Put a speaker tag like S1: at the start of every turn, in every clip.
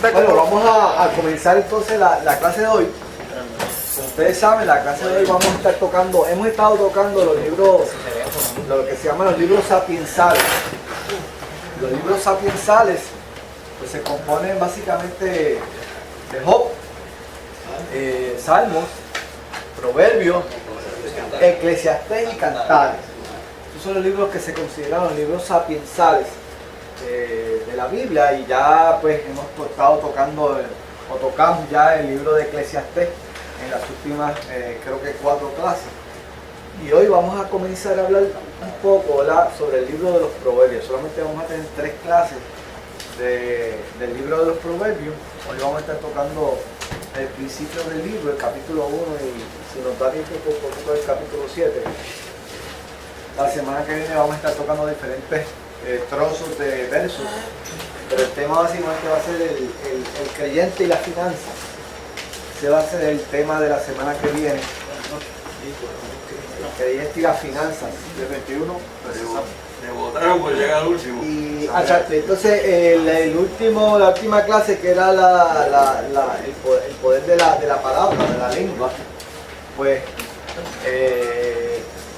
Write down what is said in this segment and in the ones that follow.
S1: Bueno, vamos a comenzar entonces la clase de hoy. Como ustedes saben, la clase de hoy hemos estado tocando los libros, lo que se llaman los libros sapiensales. Los libros sapiensales pues, se componen básicamente de Job, Salmos, Proverbios, Eclesiastés y Cantares. Estos son los libros que se consideran los libros sapiensales de la Biblia, y ya pues hemos estado tocando o tocamos ya el libro de Eclesiastés en las últimas creo que 4 clases, y hoy vamos a comenzar a hablar un poco, ¿verdad?, sobre el libro de los Proverbios. Solamente vamos a tener 3 clases del libro de los Proverbios. Hoy vamos a estar tocando el principio del libro, el capítulo 1, y si nos da tiempo un poquito del capítulo 7. La semana que viene vamos a estar tocando diferentes trozos de versos, pero el tema básicamente va a ser el creyente y la finanza. Ese va a ser el tema de la semana que viene, el creyente y las finanzas.
S2: El 21 me votaron por llegar al último.
S1: Y entonces la última clase, que era el poder de la palabra, de la lengua, pues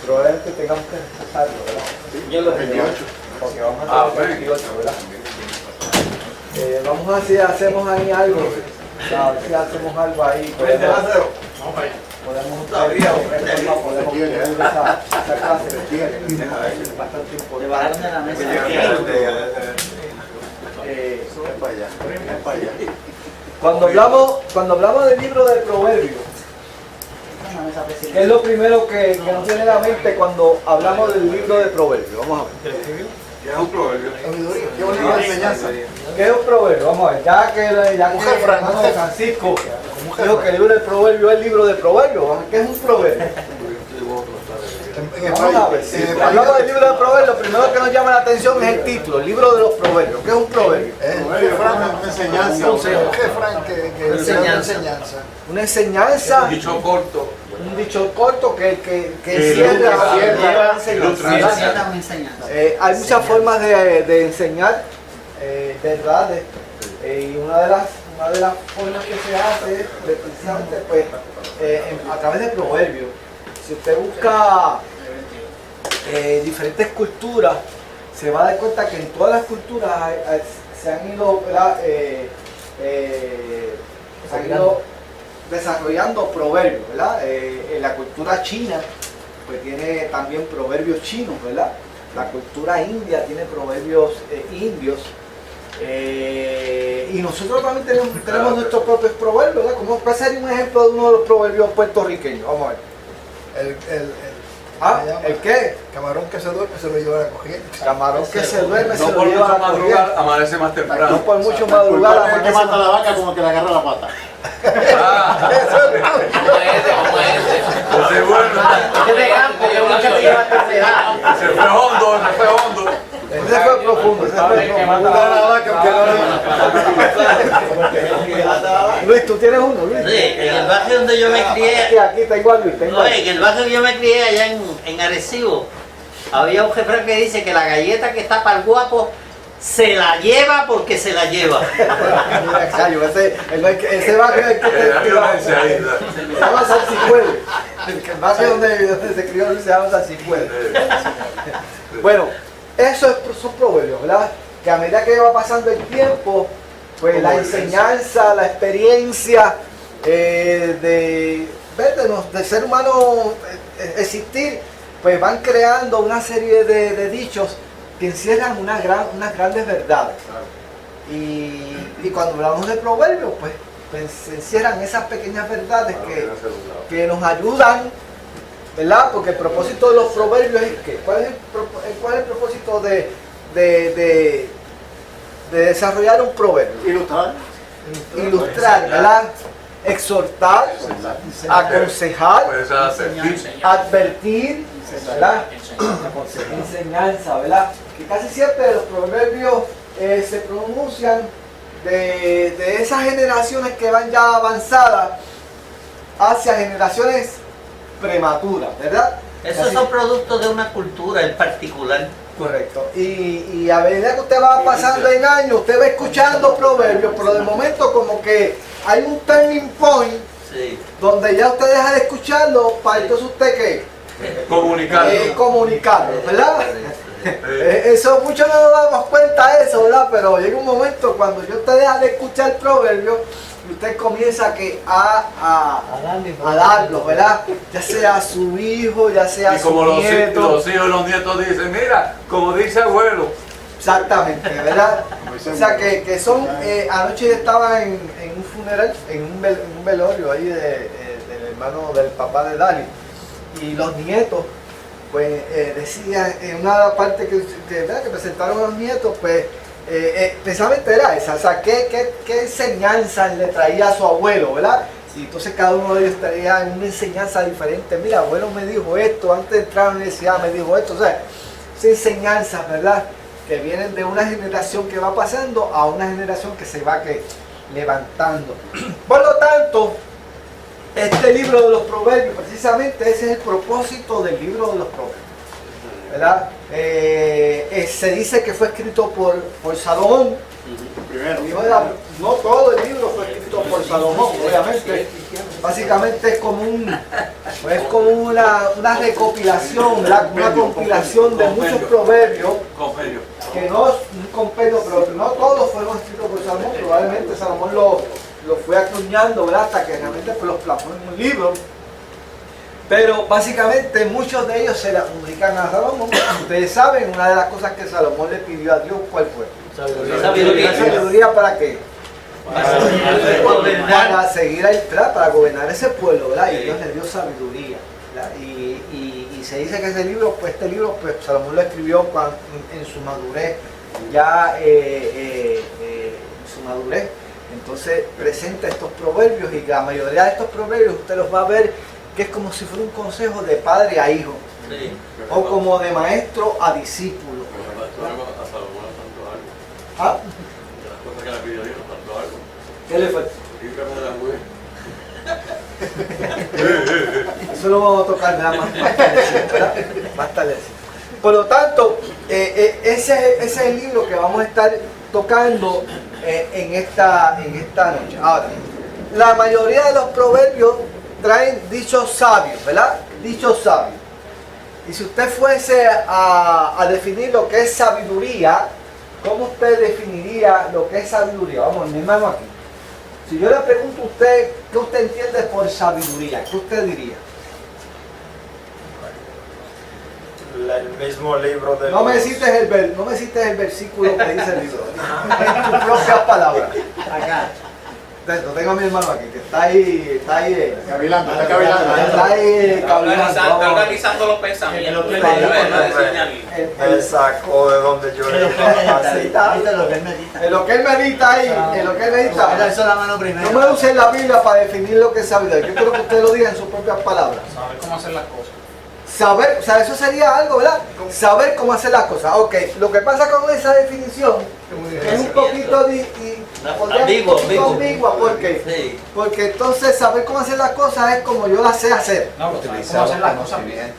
S1: probablemente tengamos que repasarlo, ¿verdad?
S2: Sí, en los 28.
S1: Porque vamos a hacer el 28, ¿verdad? Vamos a ver si hacemos ahí algo. A ver si hacemos algo ahí. Podemos esa clase que tiene bastante importante. Cuando hablamos del libro del Proverbio, ¿qué es lo primero que nos viene a la mente cuando hablamos del libro de Proverbios? Vamos a ver.
S2: ¿Qué es un proverbio?
S1: ¿Qué es una enseñanza? ¿Qué es un proverbio? Vamos a ver. Ya que el hermano de Francisco dijo que el libro del Proverbio es el libro de Proverbios. ¿Qué es un proverbio? Vamos a ver. Si hablamos del libro de Proverbios, lo primero que nos llama la atención es el título, el libro de los Proverbios. ¿Qué es un proverbio?
S3: Una enseñanza.
S1: Una enseñanza.
S2: Un dicho corto.
S1: Un dicho corto que encierra
S4: una enseñanza.
S1: Hay muchas formas de enseñar, verdades, y una de las formas que se hace es precisamente pues, a través de proverbios. Si usted busca diferentes culturas, se va a dar cuenta que en todas las culturas se han ido desarrollando proverbios, ¿verdad? En la cultura china pues tiene también proverbios chinos, ¿verdad? La cultura india tiene proverbios indios, y nosotros también tenemos nuestros propios proverbios, ¿verdad? ¿Cuál sería un ejemplo de uno de los proverbios puertorriqueños? Vamos a ver. ¿El qué?
S3: Camarón que se duerme se lo lleva a la corriente.
S1: Camarón que se duerme se
S2: No
S1: lo
S2: por
S1: lleva
S2: mucho
S1: a la corriente.
S2: madrugar, amanece más temprano.
S1: No por mucho madrugar,
S3: El que mata a la vaca como que le agarra la pata.
S2: Ese es bueno. Se fue hondo.
S1: Ese fue profundo. Luis, ¿tú tienes uno, Luis?
S4: Oye, en el barrio donde yo me crié,
S1: Aquí está igual, Luis.
S4: oye, en el barrio que yo me crié allá en Arecibo, había un refrán que dice que la galleta que está para el guapo se la lleva porque se la lleva.
S1: Mira, Cayo, ese barrio es se llama Salsipuel. El barrio donde se crió Luis se llama Salsipuel. Bueno, son proverbios, ¿verdad? Que a medida que va pasando el tiempo, pues la enseñanza, la experiencia del ser humano existir, pues van creando una serie de dichos que encierran unas grandes verdades. Y cuando hablamos de proverbios, pues se encierran esas pequeñas verdades que nos ayudan, ¿verdad? Porque el propósito de los proverbios es que, ¿cuál es el propósito de desarrollar un proverbio? Ilustrar, ¿verdad? Exhortar, aconsejar, advertir, ¿verdad? Enseñanza, ¿verdad? Que casi siempre los proverbios se pronuncian de esas generaciones que van ya avanzadas hacia generaciones prematuras, ¿verdad?
S4: Esos son productos de una cultura en particular.
S1: Correcto. Y a medida que usted va pasando en años, usted va escuchando proverbios, pero de momento como que hay un turning point
S4: Sí.
S1: donde ya usted deja de escucharlo, para entonces usted ¿qué?
S2: Comunicarlo.
S1: Comunicarlo, ¿verdad? Eso muchos no nos damos cuenta de eso, ¿verdad? Pero llega un momento cuando yo usted deja de escuchar proverbios y usted comienza a darlo, ¿verdad? Ya sea a su hijo, ya sea a
S2: Y
S1: su
S2: como los
S1: nieto.
S2: hijos y los nietos dicen, mira, como dice abuelo.
S1: Exactamente, ¿verdad? O sea que son, anoche estaba en un funeral, en un velorio ahí del hermano del papá de Dani, y los nietos, pues decían, en una parte ¿verdad? Que presentaron a los nietos, pues precisamente era esa, o sea, qué enseñanza le traía a su abuelo, ¿verdad? Y entonces cada uno de ellos traía una enseñanza diferente. Mira, abuelo me dijo esto, antes de entrar a la universidad me dijo esto, o sea, esa enseñanza, ¿verdad? Que vienen de una generación que va pasando a una generación que se va levantando. Por lo tanto, este libro de los proverbios, precisamente ese es el propósito del libro de los proverbios, ¿verdad? Se dice que fue escrito por Salomón.
S3: Primero.
S1: No todo el libro fue escrito por Salomón, obviamente. Básicamente es como una recopilación, ¿verdad? Una compilación de muchos proverbios, que no es un compendio, pero no todos fueron escritos por Salomón. Probablemente Salomón lo fue acuñando, ¿verdad? Hasta que realmente pues, los plasmó en un libro. Pero básicamente muchos de ellos se le adjudican a Salomón. Ustedes saben, una de las cosas que Salomón le pidió a Dios, ¿cuál fue? ¿Sabiduría para qué? Para seguir al plan, para gobernar ese pueblo, ¿verdad? Y Dios le dio sabiduría, ¿verdad? Y se dice que ese libro, pues este libro, pues Salomón lo escribió en su madurez, ya en su madurez. Entonces presenta estos proverbios y la mayoría de estos proverbios usted los va a ver que es como si fuera un consejo de padre a hijo,
S4: Sí.
S1: o como de maestro a discípulo. ¿Ah? ¿Qué le falta? Eso lo vamos a tocar nada más tardecito, ¿verdad? Más tardecito. Por lo tanto, ese es el libro que vamos a estar tocando en esta noche. Ahora, la mayoría de los proverbios traen dichos sabios, ¿verdad? Dichos sabios. Y si usted fuese a definir lo que es sabiduría, ¿cómo usted definiría lo que es sabiduría? Vamos, mi hermano aquí. Si yo le pregunto a usted, ¿qué usted entiende por sabiduría? ¿Qué usted diría?
S5: El mismo libro de
S1: No me cites el versículo que dice el libro. En tus propias palabras.
S4: Acá.
S1: Entonces, tengo a mi hermano aquí, que está ahí
S3: Cavilando, está
S1: está
S3: cavilando.
S1: ahí cavilando.
S6: organizando los pensamientos.
S5: Él sacó de donde yo le
S1: En lo que él medita ahí, en lo que él medita.
S4: Eso la mano primero.
S1: No me use la Biblia para definir lo que es sabiduría. Yo quiero que usted lo diga en sus propias palabras.
S6: Saber cómo hacer las cosas.
S1: Saber, o sea, eso sería algo, ¿verdad? Saber cómo hacer las cosas. Ok, lo que pasa con esa definición es un poquito ambigua. ¿Por qué?
S4: Sí.
S1: Porque entonces saber cómo hacer las cosas es como yo las sé hacer.
S6: No, pero saber cómo hacer las cosas bien.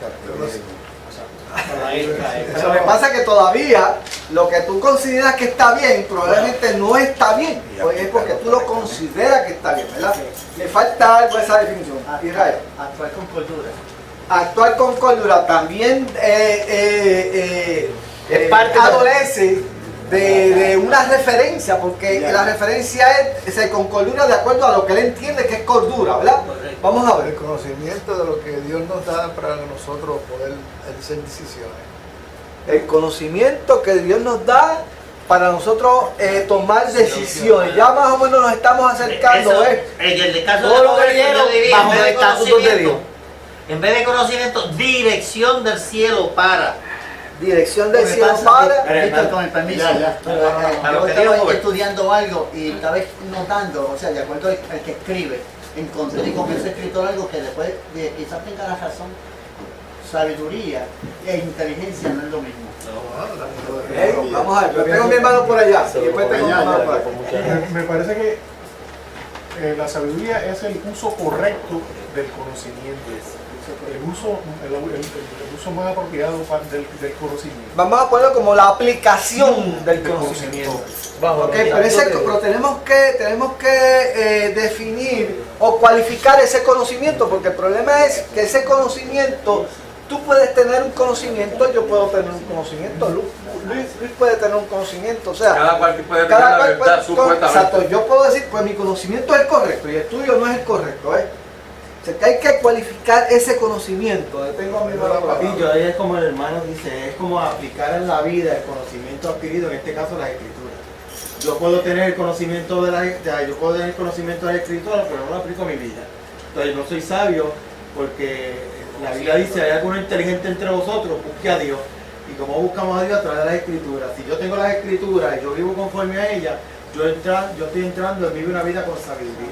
S1: Lo que pasa es que todavía lo que tú consideras que está bien, probablemente no está bien. Pues es porque tú lo consideras que está bien, ¿verdad? Le falta algo a esa definición. Israel.
S4: Actuar con cordura.
S1: Actuar con cordura también adolece de una referencia, porque la referencia es con cordura de acuerdo a lo que él entiende que es cordura, ¿verdad?
S4: Correcto.
S1: Vamos a ver.
S3: El conocimiento de lo que Dios nos da para nosotros poder hacer decisiones.
S1: El conocimiento que Dios nos da para nosotros tomar decisiones. Ya más o menos nos estamos acercando.
S4: En el caso
S1: Todo
S4: de
S1: lo que
S4: poder, yo diría,
S1: bajo el estatuto de Dios.
S4: en vez de conocimiento, dirección del cielo para.
S1: Dirección del
S7: Lo que
S1: cielo
S7: pasa
S1: para.
S7: es que, con el permiso,
S3: Ya.
S7: yo estaba estudiando algo y estaba notando, o sea, de acuerdo al que escribe, encontré con ese escritor algo que después quizás tenga la razón. Sabiduría e inteligencia no es lo mismo.
S1: Vamos a ver, yo tengo a mi hermano por allá. Y después tengo a mi hermano por acá.
S8: Me parece que la sabiduría es el uso correcto del conocimiento.
S3: el uso más apropiado del conocimiento.
S1: Vamos a ponerlo como la aplicación del conocimiento. Ok, pero tenemos que definir o cualificar ese conocimiento, porque el problema es que ese conocimiento, tú puedes tener un conocimiento, yo puedo tener un conocimiento, Luis puede tener un conocimiento, o sea,
S2: cada cual puede tener la verdad supuestamente.
S1: Exacto, yo puedo decir, pues mi conocimiento es correcto y el tuyo no es el correcto, ¿eh? O sea, que hay que cualificar ese conocimiento. Tengo a mi hermano por aquí.
S8: Sí, yo ahí es como el hermano dice, es como aplicar en la vida el conocimiento adquirido, en este caso las escrituras. Yo puedo tener el conocimiento de las escrituras, pero no lo aplico a mi vida. Entonces no soy sabio porque la Biblia dice, hay alguno inteligente entre vosotros, busque a Dios. Y como buscamos a Dios a través de las escrituras. Si yo tengo las escrituras y yo vivo conforme a ellas, yo estoy entrando en vivir una vida con sabiduría.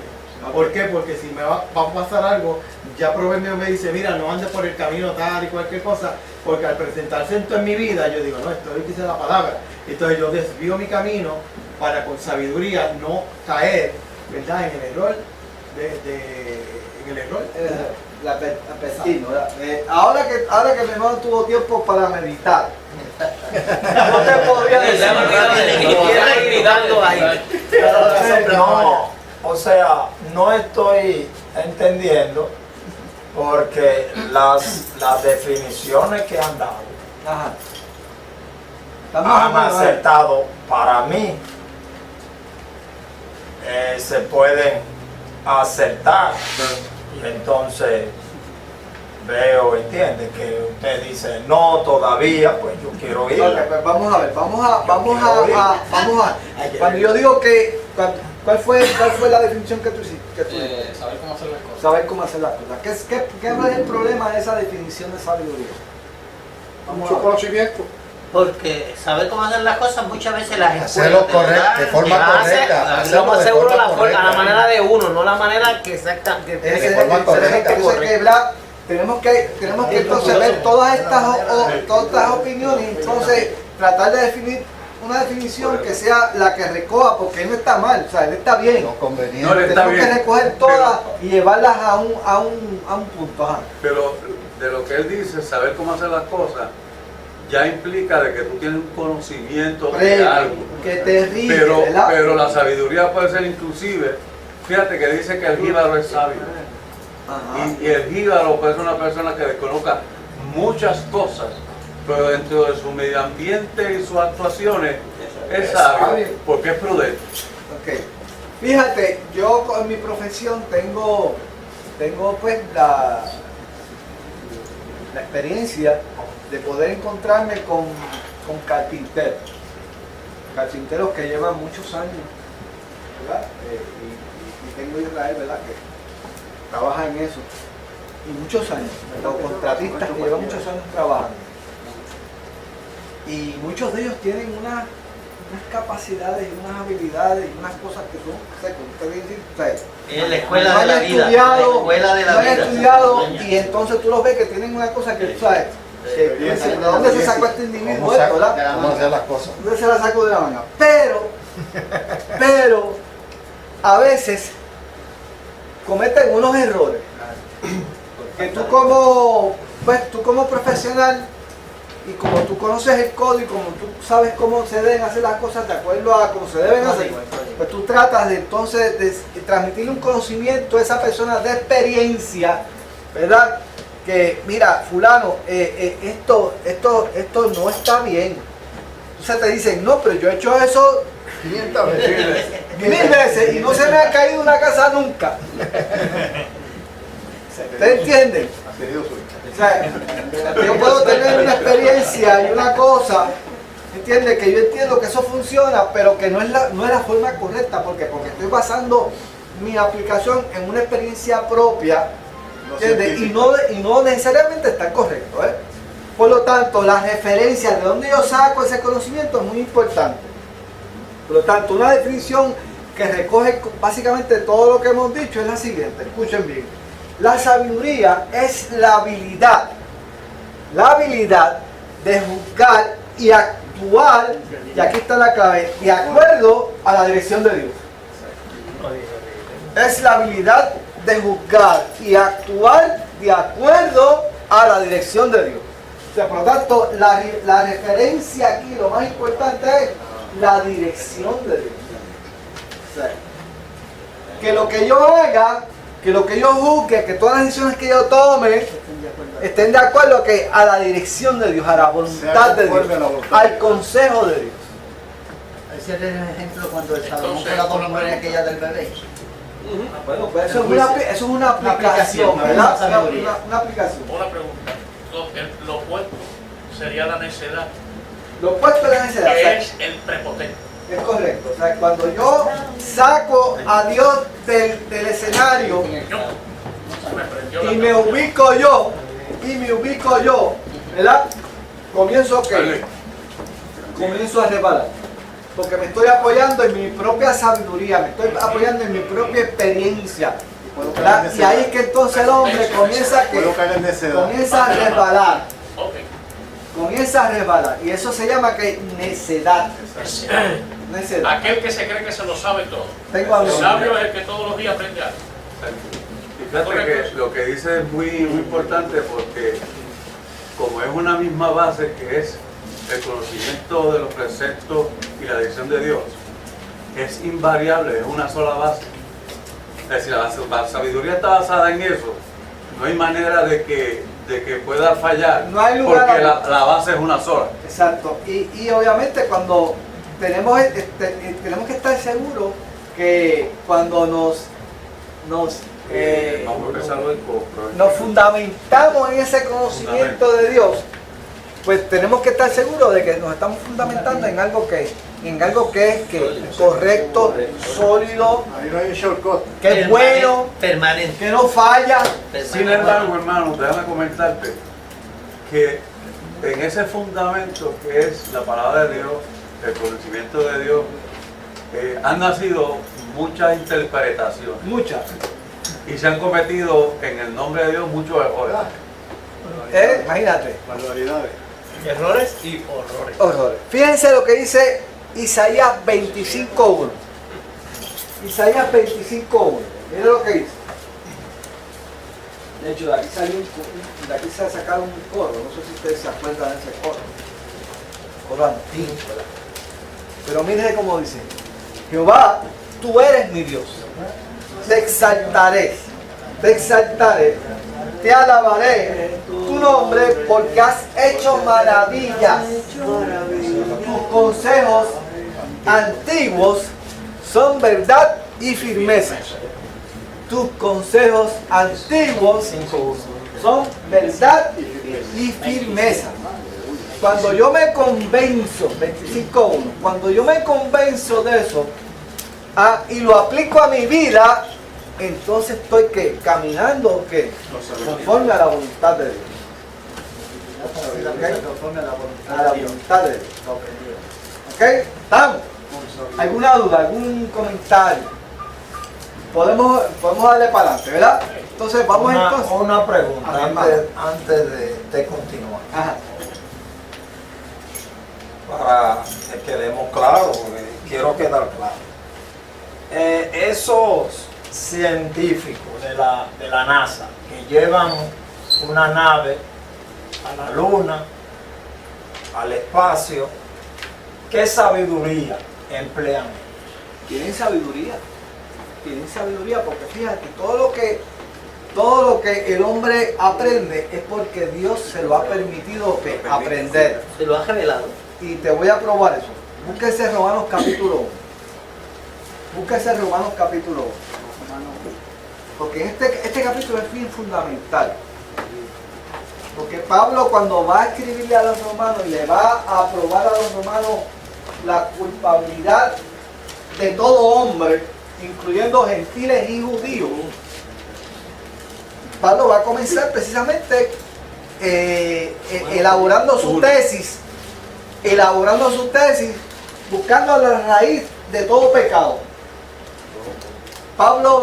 S8: ¿Por qué? Porque si me va a pasar algo, ya Proverbio me dice, mira, no andes por el camino tal y cualquier cosa, porque al presentarse esto en mi vida, yo digo, no, esto es lo que dice la palabra. Entonces yo desvío mi camino para con sabiduría no caer, ¿verdad? En el error
S1: La persino, ahora que mi hermano tuvo tiempo para meditar, no te podría decir.
S5: No, o sea, no estoy entendiendo porque las definiciones que han dado han acertado para mí. Se pueden acertar. Y entonces veo, entiende, que usted dice no todavía, pues yo quiero ir.
S1: Okay, pues vamos a ver, cuando yo digo que, ¿cuál fue la definición que tú hiciste?
S6: Saber cómo hacer las cosas.
S1: Saber cómo hacer las cosas. ¿Qué es el problema de esa definición de sabiduría?
S3: Mucho conocimiento.
S4: Porque saber cómo hacer las cosas muchas veces las
S9: hacerlo correcto, de forma correcta.
S6: Lo más seguro a la manera de uno, no la manera que exacta que tiene que
S1: ser. Tenemos que entonces ver todas estas opiniones y entonces tratar de definir una definición que sea la que recoja, porque él no está mal, o sea, él está bien.
S9: No conveniente.
S2: No, está
S1: Tenemos
S2: bien,
S1: que recoger todas y llevarlas a un punto. Ajá.
S2: Pero de lo que él dice, saber cómo hacer las cosas, ya implica de que tú tienes un conocimiento de algo.
S1: Que te rige, ¿verdad?
S2: Pero la sabiduría puede ser inclusive, fíjate que dice que el jíbaro es sabio. Y el jíbaro puede ser una persona que desconozca muchas cosas, pero dentro de su medio ambiente y sus actuaciones es sabio, porque es prudente.
S1: Okay. Fíjate, yo en mi profesión tengo pues la experiencia de poder encontrarme con carpinteros que llevan muchos años, ¿verdad? Y tengo Israel, ¿verdad? Que trabaja en eso, y muchos años, los contratistas que llevan muchos años trabajando, y muchos de ellos tienen unas capacidades y unas habilidades y unas cosas que son,
S4: en la escuela de la vida,
S1: no han estudiado, y entonces tú los ves que tienen una cosa que tú sabes. ¿De dónde se sacó este individuo?
S9: ¿Cómo hacer las cosas?
S1: ¿Dónde se la sacó de la manga? Pero a veces cometen unos errores que tú como profesional y como tú conoces el código y como tú sabes cómo se deben hacer las cosas de acuerdo a cómo se deben hacer, pues tú tratas de entonces de transmitirle un conocimiento a esa persona de experiencia, ¿verdad? Que mira, fulano, esto no está bien. Entonces te dicen, no, pero yo he hecho eso
S3: 500 veces.
S1: 1000 veces y no se me ha caído una casa nunca. ¿Ustedes entienden? O sea, yo puedo tener una experiencia y una cosa, ¿entiendes? Que yo entiendo que eso funciona, pero que no es la forma correcta. Porque estoy basando mi aplicación en una experiencia propia, ¿entiendes? Y no necesariamente está correcto, ¿eh? Por lo tanto, la referencia de dónde yo saco ese conocimiento es muy importante. Por lo tanto, una definición que recoge básicamente todo lo que hemos dicho es la siguiente, escuchen bien. La sabiduría es la habilidad de juzgar y actuar, y aquí está la clave, de acuerdo a la dirección de Dios. Es la habilidad de juzgar y actuar de acuerdo a la dirección de Dios. O sea, por lo tanto, la referencia aquí, lo más importante es la dirección de Dios. O sea, que lo que yo haga, que lo que yo juzgue, que todas las decisiones que yo tome estén de acuerdo a la dirección de Dios, a la voluntad de Dios, al consejo de Dios.
S7: Ese es el ejemplo cuando el Salomón fue la colonia aquella del bebé.
S1: Bueno, pues eso es una aplicación, ¿verdad? Una aplicación.
S10: Una pregunta. Lo opuesto sería la necedad,
S1: Lo opuesto de la necedad.
S10: que es el prepotente.
S1: Es correcto. O sea, cuando yo saco a Dios del escenario y me ubico yo, ¿verdad? Comienzo a reparar. Porque me estoy apoyando en mi propia sabiduría, me estoy apoyando en mi propia experiencia. ¿Verdad? Y ahí es que entonces el hombre comienza a reparar. Comienza a resbalar. Y eso se llama que necedad. Necedad.
S10: Aquel que se cree que se lo sabe todo.
S1: Tengo
S10: El
S1: algo.
S10: sabio es el que todos los días aprende algo.
S2: Y fíjate que lo que dice es muy importante porque como es una misma base que es el conocimiento de los preceptos y la dirección de Dios, es invariable, es una sola base. Es decir, la sabiduría está basada en eso. No hay manera de que pueda fallar,
S1: No hay lugar
S2: porque
S1: a-
S2: la base es una sola.
S1: Exacto. Y obviamente cuando tenemos que estar seguros que cuando nos fundamentamos en ese conocimiento de Dios, pues tenemos que estar seguros de que nos estamos fundamentando en algo que es correcto, sólido,
S3: Ahí no hay un shortcut.
S1: que es bueno,
S4: Permanente.
S1: que no falla.
S2: Sin embargo, hermano, déjame comentarte que en ese fundamento que es la palabra de Dios, el conocimiento de Dios, han nacido muchas interpretaciones
S1: Muchas.
S2: y se han cometido en el nombre de Dios muchos errores.
S1: Imagínate.
S3: Barbaridades.
S6: Errores y horrores.
S1: Horrores. Fíjense lo que dice Isaías 25.1. Isaías 25.1. Miren lo que dice. De hecho, de aquí se sacaron un coro. No sé si ustedes se acuerdan de ese coro. Coro antiguo, ¿verdad? Pero miren cómo dice. Jehová, tú eres mi Dios. Te exaltaré. Te alabaré tu nombre porque has hecho maravillas. Tus consejos antiguos son verdad y firmeza. Tus consejos antiguos son verdad y firmeza. Cuando yo me convenzo, 25.1, cuando yo me convenzo de eso y lo aplico a mi vida, entonces estoy caminando conforme a la voluntad de Dios.
S7: Conforme a la voluntad
S1: A la
S7: de Dios.
S1: voluntad de Dios. ¿Ok? ¿Estamos? ¿Alguna duda? ¿Algún comentario? Podemos darle para adelante, ¿verdad? Entonces vamos entonces.
S5: Una pregunta
S1: Ajá,
S5: antes de continuar.
S1: Ajá.
S5: Para que quedemos claros, porque quiero quedar claro. Esos científicos de la NASA que llevan una nave a la Luna, al espacio, ¿qué sabiduría emplean?
S1: Tienen sabiduría porque fíjate, todo lo que el hombre aprende es porque Dios se lo ha permitido aprender.
S4: Se lo ha revelado.
S1: Y te voy a probar eso. Búsquese Romanos capítulo 1. Porque este capítulo es bien fundamental. Porque Pablo, cuando va a escribirle a los romanos y le va a probar a los romanos la culpabilidad de todo hombre, incluyendo gentiles y judíos, Pablo va a comenzar precisamente elaborando su tesis, buscando la raíz de todo pecado. Pablo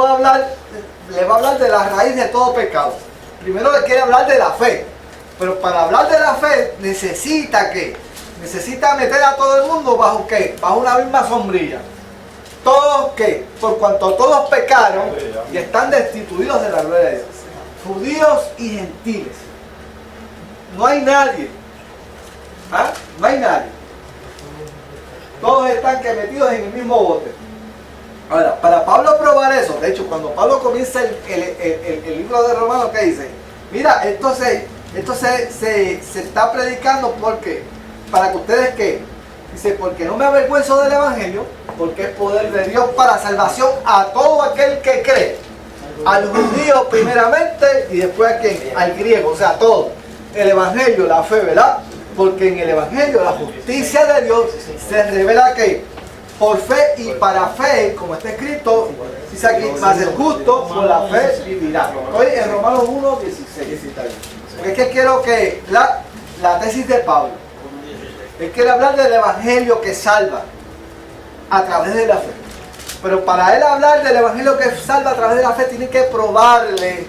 S1: le va a hablar de la raíz de todo pecado. Primero le quiere hablar de la fe, pero para hablar de la fe necesita meter a todo el mundo bajo una misma sombrilla. Todos por cuanto todos pecaron y están destituidos de la gloria de Dios. judíos y gentiles. No hay nadie. ¿Ah? No hay nadie. Todos están que metidos en el mismo bote. Ahora, para Pablo probar eso, de hecho, cuando Pablo comienza el libro de Romanos, ¿qué dice? Mira, entonces se está predicando porque, para que ustedes, ¿qué? Dice, porque no me avergüenzo del Evangelio, porque es poder de Dios para salvación a todo aquel que cree. Al judío primeramente y después a quién, al griego, o sea, a todo. El Evangelio, la fe, ¿verdad? Porque en el Evangelio la justicia de Dios se revela que por fe y para fe, como está escrito, dice aquí, más el justo por la fe vivirá. Estoy en Romanos 1, 16. Porque es que quiero que la tesis de Pablo, él quiere hablar del Evangelio que salva a través de la fe. Pero para él hablar del Evangelio que salva a través de la fe, tiene que probarle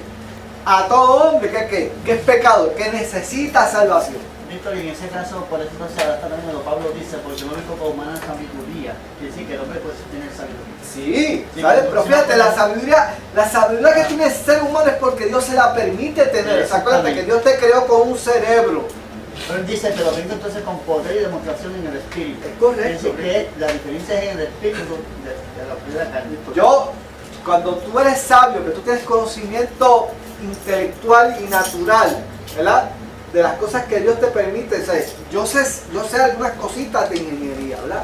S1: a todo hombre que es pecado, que necesita salvación.
S7: Víctor, y en ese caso, por eso se adapta también a lo que Pablo dice, porque no vengo con humana sabiduría. Quiere decir que el hombre puede tener sabiduría.
S1: Sí, ¿sabes? Pero fíjate, la sabiduría que tiene el ser humano es porque Dios se la permite tener. Acuérdate que Dios te creó con un cerebro.
S7: Pero él dice, pero vengo entonces con poder y demostración en el espíritu.
S1: Es correcto.
S7: Es decir, que la diferencia es en el espíritu de la primera carne.
S1: Cuando tú eres sabio, que tú tienes conocimiento intelectual y natural, ¿verdad? De las cosas que Dios te permite, ¿sabes? Yo sé algunas cositas de ingeniería, ¿verdad?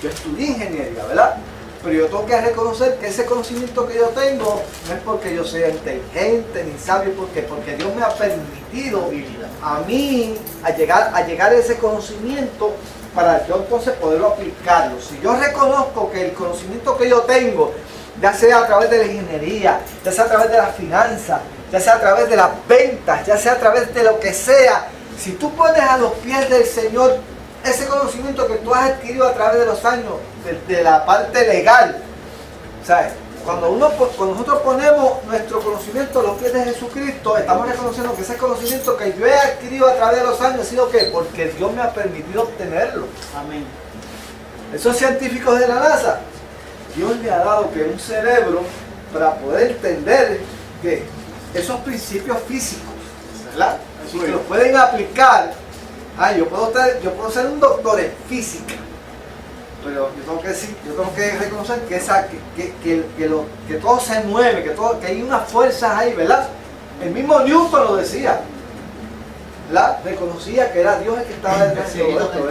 S1: Yo estudié ingeniería, ¿verdad? Pero yo tengo que reconocer que ese conocimiento que yo tengo no es porque yo sea inteligente ni sabio, porque Dios me ha permitido a mí a llegar a ese conocimiento para yo entonces poderlo aplicarlo. Si yo reconozco que el conocimiento que yo tengo, ya sea a través de la ingeniería, ya sea a través de las finanzas, ya sea a través de las ventas, ya sea a través de lo que sea, si tú pones a los pies del Señor ese conocimiento que tú has adquirido a través de los años, de la parte legal, ¿sabes? Cuando nosotros ponemos nuestro conocimiento a los pies de Jesucristo, estamos reconociendo que ese conocimiento que yo he adquirido a través de los años ha sido ¿qué? Porque Dios me ha permitido obtenerlo.
S7: Amén.
S1: Esos científicos de la NASA, Dios le ha dado que un cerebro para poder entender que esos principios físicos, ¿verdad? Y que los pueden aplicar. Yo puedo ser un doctor en física, pero yo tengo que reconocer que todo se mueve, que hay unas fuerzas ahí, ¿verdad? El mismo Newton lo decía, ¿verdad? Reconocía que era Dios el que estaba detrás de todo esto,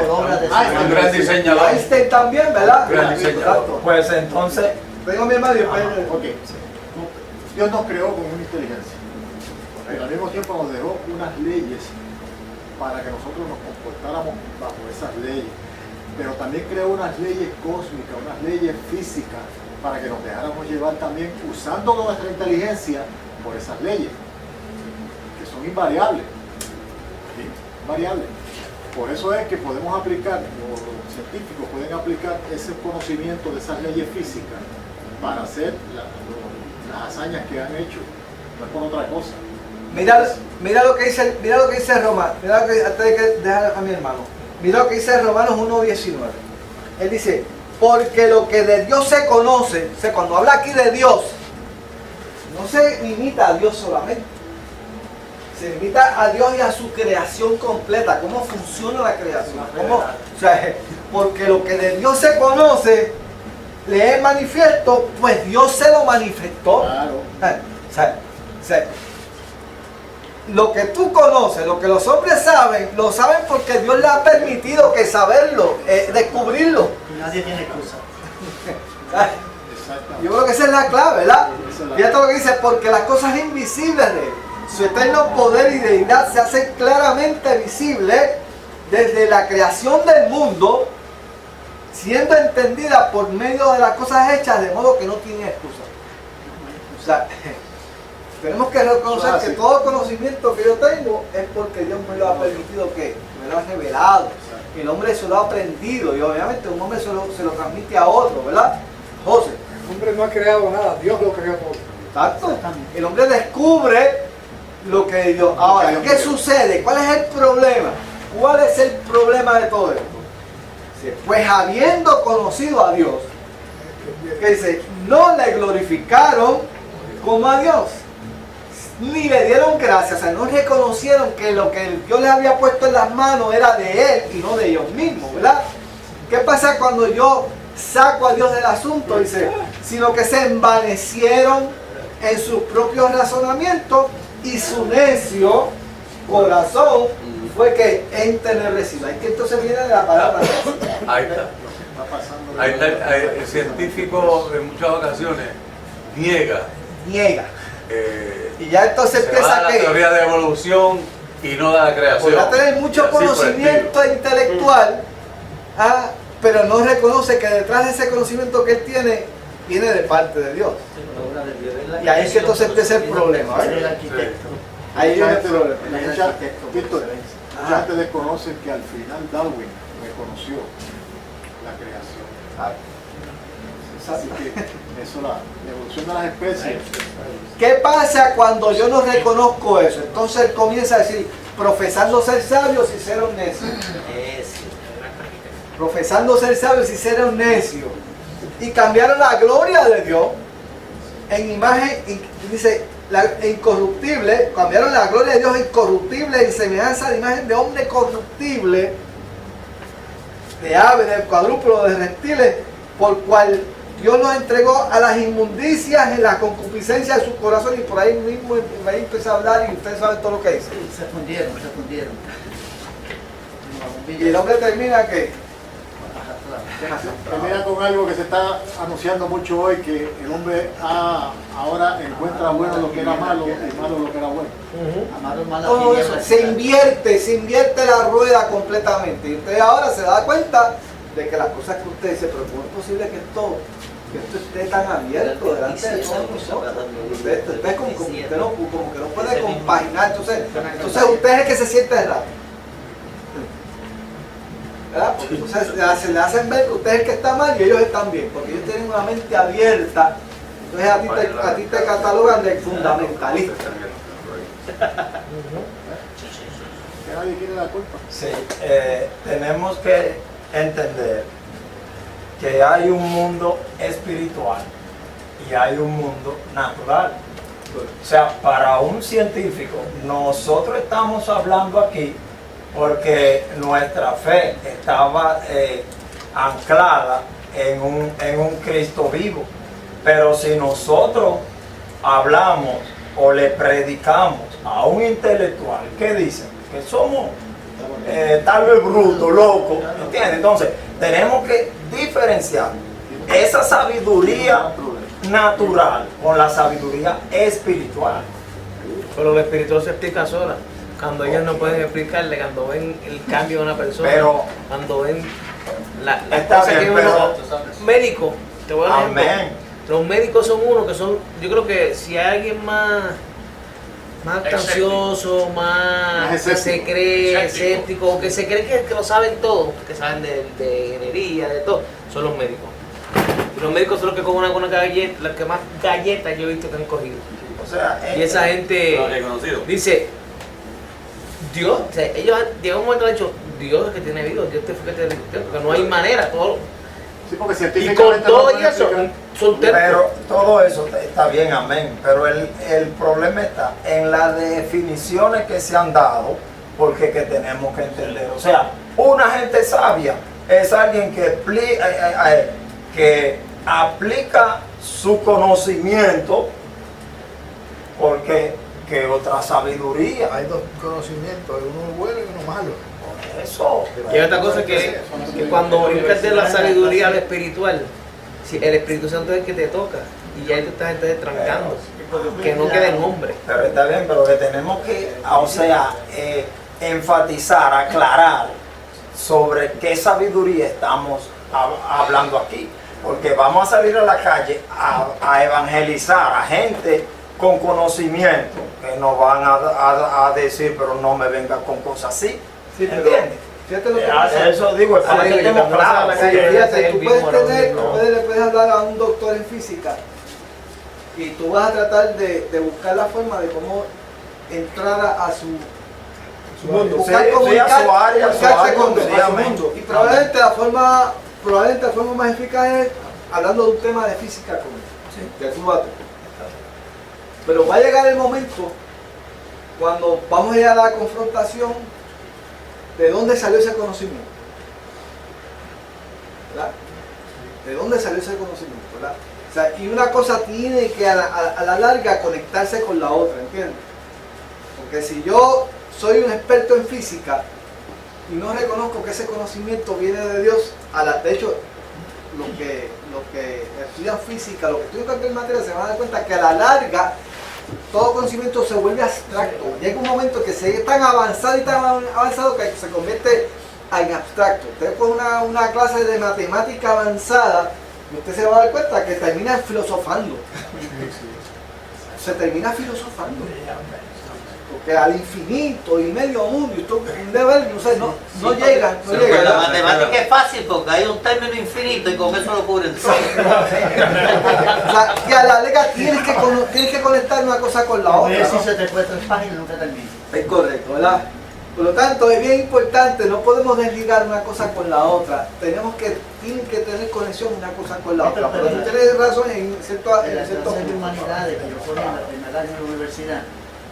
S1: ¿verdad?
S2: Un gran diseñador.
S1: Einstein también, ¿verdad?
S2: Gran diseñador.
S5: Pues entonces,
S1: Tengo mi hermano.
S9: Ok. Dios nos creó con una inteligencia, pero al mismo tiempo nos dejó unas leyes para que nosotros nos comportáramos bajo esas leyes, pero también creó unas leyes cósmicas, unas leyes físicas, para que nos dejáramos llevar también usando nuestra inteligencia por esas leyes, que son invariables, ¿sí? Invariables. Por eso es que podemos aplicar, los científicos pueden aplicar ese conocimiento de esas leyes físicas para hacer las hazañas que han hecho, no es por otra cosa.
S1: Mira lo que dice Romanos, antes de que dejar a mi hermano, mira lo que dice Romanos 1:19. Él dice, porque lo que de Dios se conoce, o sea, cuando habla aquí de Dios, no se limita a Dios solamente, se limita a Dios y a su creación completa, cómo funciona la creación, porque lo que de Dios se conoce, le es manifiesto, pues Dios se lo manifestó.
S9: Claro.
S1: Lo que tú conoces, lo que los hombres saben, lo saben porque Dios le ha permitido que saberlo, descubrirlo.
S7: Nadie tiene excusa.
S1: Yo creo que esa es la clave, ¿verdad? Fíjate lo que dice, porque las cosas invisibles de Él, su eterno poder y deidad se hacen claramente visibles desde la creación del mundo, siendo entendida por medio de las cosas hechas, de modo que no tiene excusa. O sea, tenemos que reconocer que todo conocimiento que yo tengo es porque Dios me lo ha permitido, que me lo ha revelado. El hombre se lo ha aprendido y obviamente un hombre se lo transmite a otro, ¿verdad? José.
S3: El hombre no ha creado nada, Dios lo creó todo.
S1: Exacto. El hombre descubre lo que Dios. Ahora, ¿qué sucede? ¿Cuál es el problema? ¿Cuál es el problema de todo esto? Pues habiendo conocido a Dios, que dice, no le glorificaron como a Dios. ni le dieron gracias, o sea, no reconocieron que lo que Dios les había puesto en las manos era de Él y no de ellos mismos, ¿verdad? ¿Qué pasa cuando yo saco a Dios del asunto? Dice, sino que se envanecieron en sus propios razonamientos y su necio corazón fue que en tener recibo. Ahí que entonces viene la palabra.
S2: Ahí está. Ahí está. El científico en muchas ocasiones niega.
S1: Y ya entonces
S2: Se va
S1: empieza
S2: a la
S1: que
S2: teoría de evolución y no de la creación.
S1: podrá tener
S2: Y
S1: mucho
S2: así por el
S1: conocimiento
S2: estilo.
S1: intelectual, pero no reconoce que detrás de ese conocimiento que él tiene, viene de parte de Dios. Y ahí es que entonces empieza el problema, ¿verdad? Ahí viene el problema.
S9: Víctor, mucha gente desconoce que al final Darwin reconoció la creación. Así que eso, la evolución de las especies.
S1: ¿Qué pasa cuando yo no reconozco eso? Entonces él comienza a decir, profesando ser sabios y ser necios. Profesando ser sabios y ser necios. Y cambiaron la gloria de Dios en imagen, dice, incorruptible, cambiaron la gloria de Dios incorruptible en semejanza de imagen de hombre corruptible, de aves, de cuadrúpedos, de reptiles, por cual Dios los entregó a las inmundicias en la concupiscencia de su corazón, y por ahí mismo empezó a hablar y ustedes saben todo lo que dice.
S7: Se fundieron.
S1: Y el hombre termina que
S9: Termina con algo que se está anunciando mucho hoy, que el hombre ahora encuentra bueno lo que era malo y malo lo que era bueno.
S1: todo eso se invierte la rueda completamente. Y usted ahora se da cuenta de que las cosas que usted dice, pero ¿cómo es posible que esto esté tan abierto delante de todos nosotros? Usted como que no puede compaginar. Entonces usted es el que se siente raro, ¿verdad? Porque entonces se le hacen ver que usted es el que está mal y ellos están bien, porque ellos tienen una mente abierta. Entonces a ti te catalogan de fundamentalista.
S9: Que nadie tiene la culpa.
S5: Sí, tenemos que entender que hay un mundo espiritual y hay un mundo natural. O sea, para un científico, nosotros estamos hablando aquí porque nuestra fe estaba anclada en un Cristo vivo. Pero si nosotros hablamos o le predicamos a un intelectual, ¿qué dicen? Que somos tal vez brutos, locos, ¿entiendes? Entonces, tenemos que diferenciar esa sabiduría natural con la sabiduría espiritual.
S6: Pero lo espiritual se explica sola. Cuando ellos no pueden explicarle, cuando ven el cambio de una persona,
S5: Pero,
S6: cuando ven las
S5: está
S6: cosas
S5: bien,
S6: que uno...
S5: pero-
S6: Médicos, te voy a dar un ejemplo.
S5: Amén.
S6: Los médicos son uno que son, yo creo que si hay alguien más ansioso, más que se cree escéptico, que se cree que lo saben todo, que saben de ingeniería, de todo, son los médicos. Y los médicos son los que con una galleta, los que más galletas yo he visto que han cogido.
S5: O sea,
S6: Y esa gente dice, Dios, o sea, ellos llega un momento que han dicho, Dios es el que tiene vida, Dios te fue que te dio, porque no hay manera, todo.
S9: Sí, porque
S6: Y
S9: científicamente
S6: con todo
S9: no pueden
S6: eso,
S9: explicar.
S6: son tercos.
S5: pero todo eso está bien, amén. Pero el problema está en las definiciones que se han dado, porque que tenemos que entender. O sea, una gente sabia es alguien que aplica su conocimiento, porque que otra sabiduría.
S3: Hay dos conocimientos, uno bueno y uno malo.
S5: Eso.
S6: Y hay otra cosa que cuando brincas de la sabiduría al espiritual, si el Espíritu Santo es el que te toca, y ya tú estás entonces trancando, que no quede nombre.
S5: Pero está bien, pero que tenemos que, o sea, enfatizar, aclarar sobre qué sabiduría estamos hablando aquí. Porque vamos a salir a la calle a evangelizar a gente con conocimiento, que nos van a decir, pero no me venga con cosas así.
S1: Sí, pero
S5: ¿Entiendes?
S1: fíjate lo que pasa.
S5: Eso digo, es para que estemos claros.
S1: Sí, fíjate, tú le puedes hablar a un doctor en física y tú vas a tratar de buscar la forma de cómo entrar a su mundo, buscar
S5: Sí,
S1: comunicarse
S5: a su área,
S1: con
S5: sí,
S1: su
S5: amén.
S1: mundo. Y probablemente la forma más eficaz es hablando de un tema de física con él, de su átomo. Pero va a llegar el momento cuando vamos a ir a la confrontación, ¿de dónde salió ese conocimiento? ¿Verdad? ¿De dónde salió ese conocimiento? ¿Verdad? O sea, y una cosa tiene que a la larga conectarse con la otra, ¿entiendes? Porque si yo soy un experto en física y no reconozco que ese conocimiento viene de Dios, de hecho, los que estudian física, los que estudian cualquier materia, se van a dar cuenta que a la larga todo conocimiento se vuelve abstracto. Llega un momento que se es tan avanzado y tan avanzado que se convierte en abstracto. Usted con una clase de matemática avanzada, usted se va a dar cuenta que termina filosofando. Se termina filosofando. Porque al infinito y medio mundo, y todo un nivel, no llega.
S4: La matemática es fácil porque hay un término infinito y con eso lo cubren todo.
S1: O sea, que a la larga tienes que conectar una cosa con la otra.
S7: Si se te fue 3 páginas, nunca termina.
S1: Es correcto, ¿verdad? Por lo tanto, es bien importante, no podemos desligar una cosa con la otra. Tienen que tener conexión una cosa con la otra. Pero tú tienes razón en cierto
S7: En las clases de humanidades que yo ponía en la primera año de la universidad,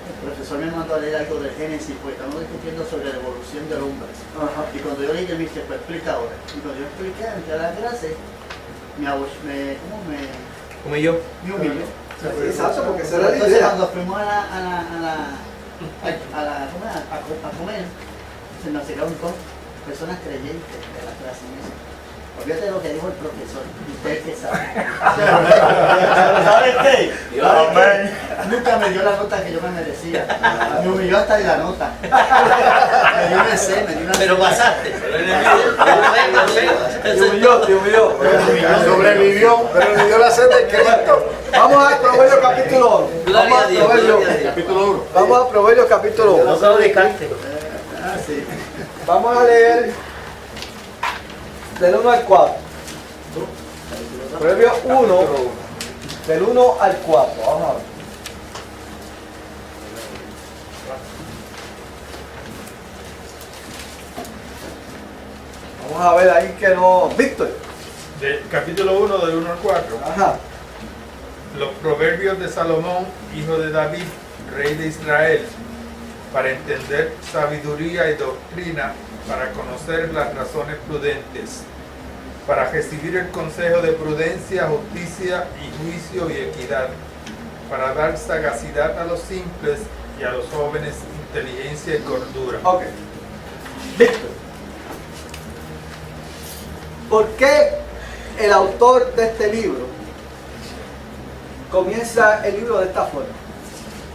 S7: el profesor me mandó a leer algo del Génesis, pues estamos discutiendo sobre la evolución del hombre.
S1: Ajá.
S7: Y cuando yo leí, me dije, pues explica ahora. Y cuando yo expliqué, entré a la clase, me humilló.
S1: Exacto, porque esa era la
S7: Entonces,
S1: idea.
S7: cuando fuimos a comer, se nos acercaron con personas creyentes de la clase. Olvídate de lo que dijo el profesor, usted que sabe. ¿Sabes qué? Nunca me dio la nota que yo me merecía. Me humilló hasta en la nota. Me dio una C,
S4: Pero pasaste.
S1: Te humilló.
S9: Sobrevivió, pero le dio la sed de Cristo.
S1: Vamos a Proverbios capítulo 1.
S4: Gloria a Dios, gloria a Dios.
S9: Capítulo 1.
S1: Vamos a Proverbios capítulo 1.
S4: No se lo descarte.
S7: sí.
S1: Vamos a leer del 1 al 4. Proverbios 1, del 1 al 4. Vamos a ver. Vamos a ver ahí que no. Víctor.
S11: Capítulo 1 del 1 al 4.
S1: Ajá.
S11: Los proverbios de Salomón, hijo de David, rey de Israel, para entender sabiduría y doctrina, para conocer las razones prudentes, para recibir el consejo de prudencia, justicia y juicio y equidad, para dar sagacidad a los simples y a los jóvenes inteligencia y cordura.
S1: Ok. Víctor. ¿Por qué el autor de este libro comienza el libro de esta forma?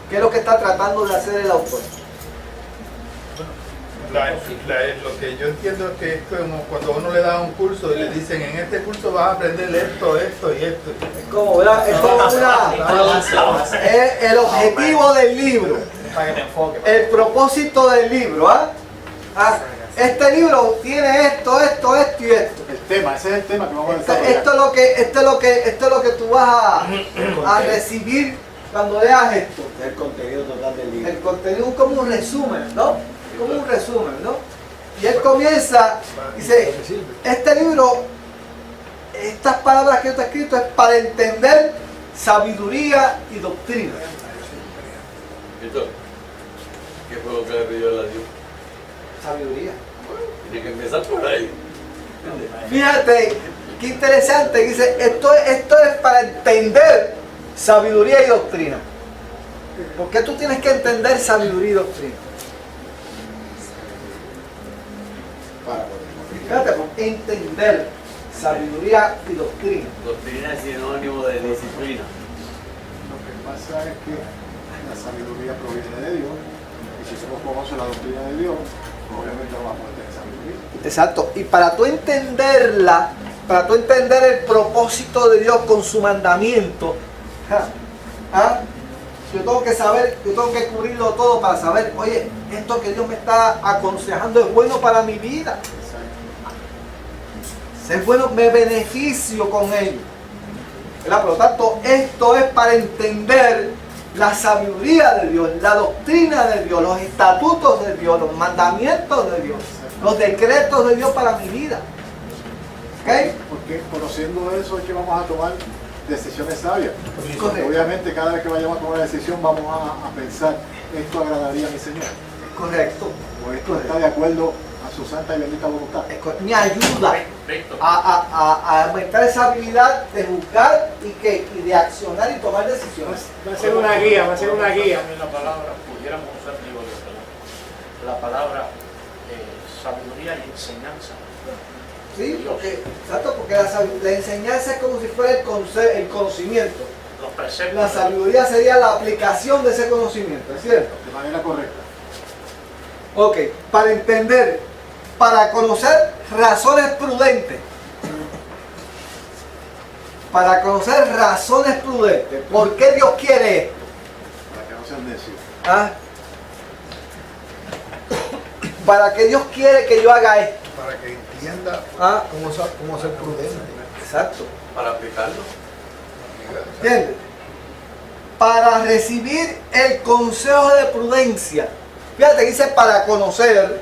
S1: ¿Qué es lo que está tratando de hacer el autor?
S11: Lo que yo entiendo es que es como cuando uno le da un curso y le dicen, en este curso vas a aprender esto, esto y esto.
S1: Es como, ¿verdad? Es como es el objetivo del libro,
S5: Para que te enfoques.
S1: el propósito del libro. Este libro tiene esto y esto.
S9: El tema, ese es el tema que vamos a
S1: Esto
S9: desarrollar.
S1: es lo que tú vas a recibir cuando leas esto.
S5: El contenido total del libro.
S1: El contenido es como un resumen, ¿no? Como un resumen, ¿no? Y él comienza, dice, este libro, estas palabras que está escrito es para entender sabiduría y doctrina.
S2: ¿Qué fue lo que le pidió a Dios?
S1: Sabiduría.
S2: Tiene que empezar por ahí.
S1: Fíjate, qué interesante, dice, esto es para entender sabiduría y doctrina. ¿Por qué tú tienes que entender sabiduría y doctrina? Fíjate, por entender sabiduría y doctrina.
S2: Doctrina es sinónimo de disciplina.
S9: Lo que pasa es que la sabiduría proviene de Dios, y si somos conoce la doctrina de Dios, obviamente no vamos a tener sabiduría.
S1: Exacto, y para tú entenderla, para tú entender el propósito de Dios con su mandamiento, yo tengo que saber, yo tengo que cubrirlo todo para saber, oye, esto que Dios me está aconsejando es bueno para mi vida. Es bueno, me beneficio con ello. ¿Verdad? Por lo tanto, esto es para entender la sabiduría de Dios, la doctrina de Dios, los estatutos de Dios, los mandamientos de Dios, los decretos de Dios para mi vida. ¿Ok?
S9: Porque conociendo eso es que vamos a tomar decisiones sabias. Porque
S1: Correcto.
S9: obviamente cada vez que vayamos a tomar una decisión vamos a pensar, esto agradaría a mi Señor,
S1: Correcto.
S9: o esto está de acuerdo a su santa y bendita voluntad.
S1: Me ayuda
S10: Víctor,
S1: a aumentar esa habilidad de juzgar y de accionar y tomar decisiones.
S12: Va a ser una guía, va a ser una guía.
S10: también la palabra, pudiéramos usar, digo yo, la palabra sabiduría y enseñanza.
S1: Sí, porque la enseñanza es como si fuera el conocimiento.
S10: Los preceptos.
S1: La sabiduría sería la aplicación de ese conocimiento, ¿es cierto?
S9: De manera correcta.
S1: Ok, para entender, para conocer razones prudentes. Para conocer razones prudentes. ¿Por qué Dios quiere esto?
S9: Para que no sean necios.
S1: ¿Ah? ¿Para qué Dios quiere que yo haga esto?
S3: Para que entienda
S1: ¿Ah?
S3: cómo ser prudente.
S1: Exacto.
S2: Para aplicarlo.
S1: ¿Entiendes? Para recibir el consejo de prudencia. Fíjate, dice para conocer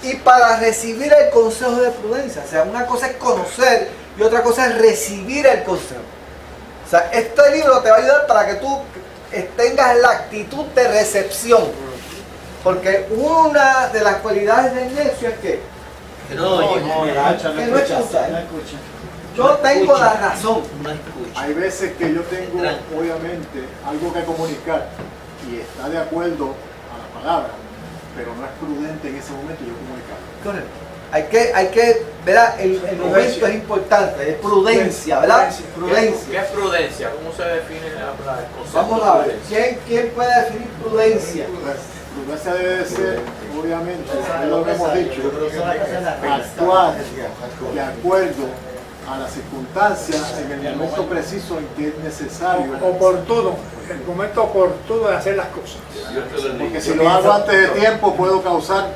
S1: y para recibir el consejo de prudencia. O sea, una cosa es conocer y otra cosa es recibir el consejo. O sea, este libro te va a ayudar para que tú tengas la actitud de recepción. Porque una de las cualidades del necio es que
S4: No, yo
S7: No escucha,
S1: que no escucha.
S7: no escucha.
S1: yo tengo la razón.
S4: no escucho.
S9: Hay veces que yo tengo, obviamente, algo que comunicar y está de acuerdo a la palabra, pero no es prudente en ese momento yo comunicarlo.
S1: Correcto. Hay que, ¿verdad? El momento es importante, es prudencia, ¿verdad?
S10: ¿Qué
S1: Prudencia.
S10: es prudencia? ¿Cómo se define el concepto?
S1: Vamos a ver, ¿quién puede definir prudencia?
S9: Prudencia debe de ser, obviamente, lo que hemos dicho,
S7: Yo creo que son las cosas las
S9: actuar de acuerdo a las circunstancias en el momento preciso en que es necesario.
S12: Oportuno, el momento oportuno de hacer las cosas.
S9: Porque si lo hago antes de tiempo puedo causar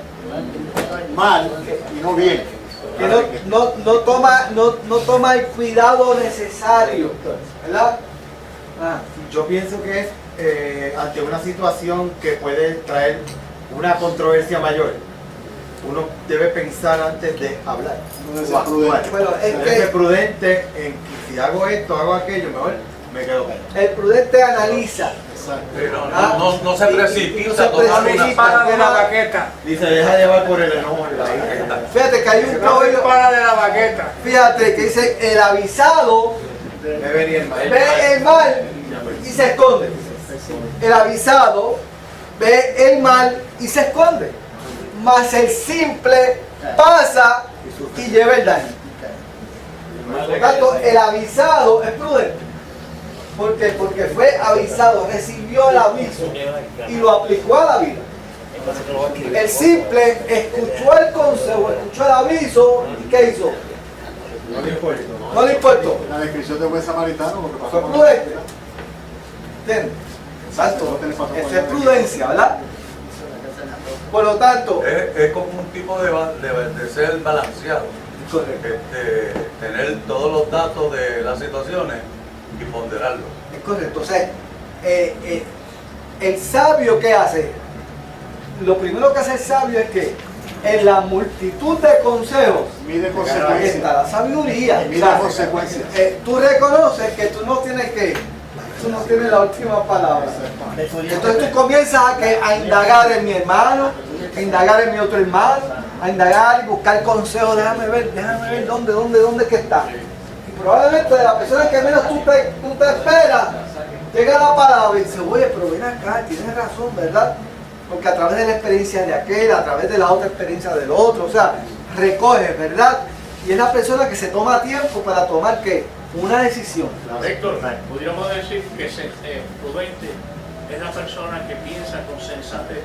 S9: mal y no bien.
S1: Que no toma el cuidado necesario, ¿verdad? Ah,
S8: Yo pienso que es ante una situación que puede traer una controversia mayor. Uno debe pensar antes de hablar.
S9: Uno debe ser prudente.
S1: bueno,
S8: Debe ser prudente en que si hago esto, hago aquello, mejor me quedo callado.
S1: el prudente analiza.
S2: Pero
S1: Ah,
S2: no se precipita
S1: no se
S2: a tomar
S1: precipita.
S2: una
S12: Para de la baqueta.
S8: Dice, deja llevar por el enojo en la ira.
S1: Fíjate que hay un
S12: No se
S1: proverbio,
S12: para de la baqueta.
S1: fíjate que dice el avisado
S8: Me venía el mal.
S1: ve el mal y se esconde. El avisado ve el mal y se esconde. Mas el simple pasa y lleva el daño. Por lo tanto, el avisado es prudente. ¿Por qué? Porque fue avisado, recibió el aviso y lo aplicó a la vida. El simple escuchó el consejo, escuchó el aviso y ¿qué hizo?
S8: No le importa.
S1: No le importó.
S9: La descripción de buen samaritano, lo que pasó
S1: Fue
S9: con
S1: prudente. ¿Entiendes? Exacto.
S9: Lo que le pasó con
S1: Esa es prudencia, ¿verdad? Por lo tanto,
S2: Es como un tipo de ser balanceado. Tener todos los datos de las situaciones y ponderarlo.
S1: es correcto. O sea, el sabio, ¿qué hace? Lo primero que hace el sabio es que en la multitud de consejos
S9: Mide
S1: está
S9: consecuencias.
S1: la sabiduría.
S9: Mide
S1: O sea,
S9: consecuencias.
S1: tú reconoces que tú no tienes la última palabra. Entonces tú comienzas a indagar en mi hermano, a indagar en mi otro hermano, a indagar y buscar consejos. Déjame ver dónde que está. Y probablemente de la persona que menos tú te esperas, llega la palabra y dice, oye, pero ven acá, tienes razón, ¿verdad? Porque a través de la experiencia de aquel, a través de la otra experiencia del otro, o sea, recoges, ¿verdad? Y es la persona que se toma tiempo para tomar, ¿qué? Una decisión.
S10: Héctor, pudiéramos decir que prudente es la persona que piensa con sensatez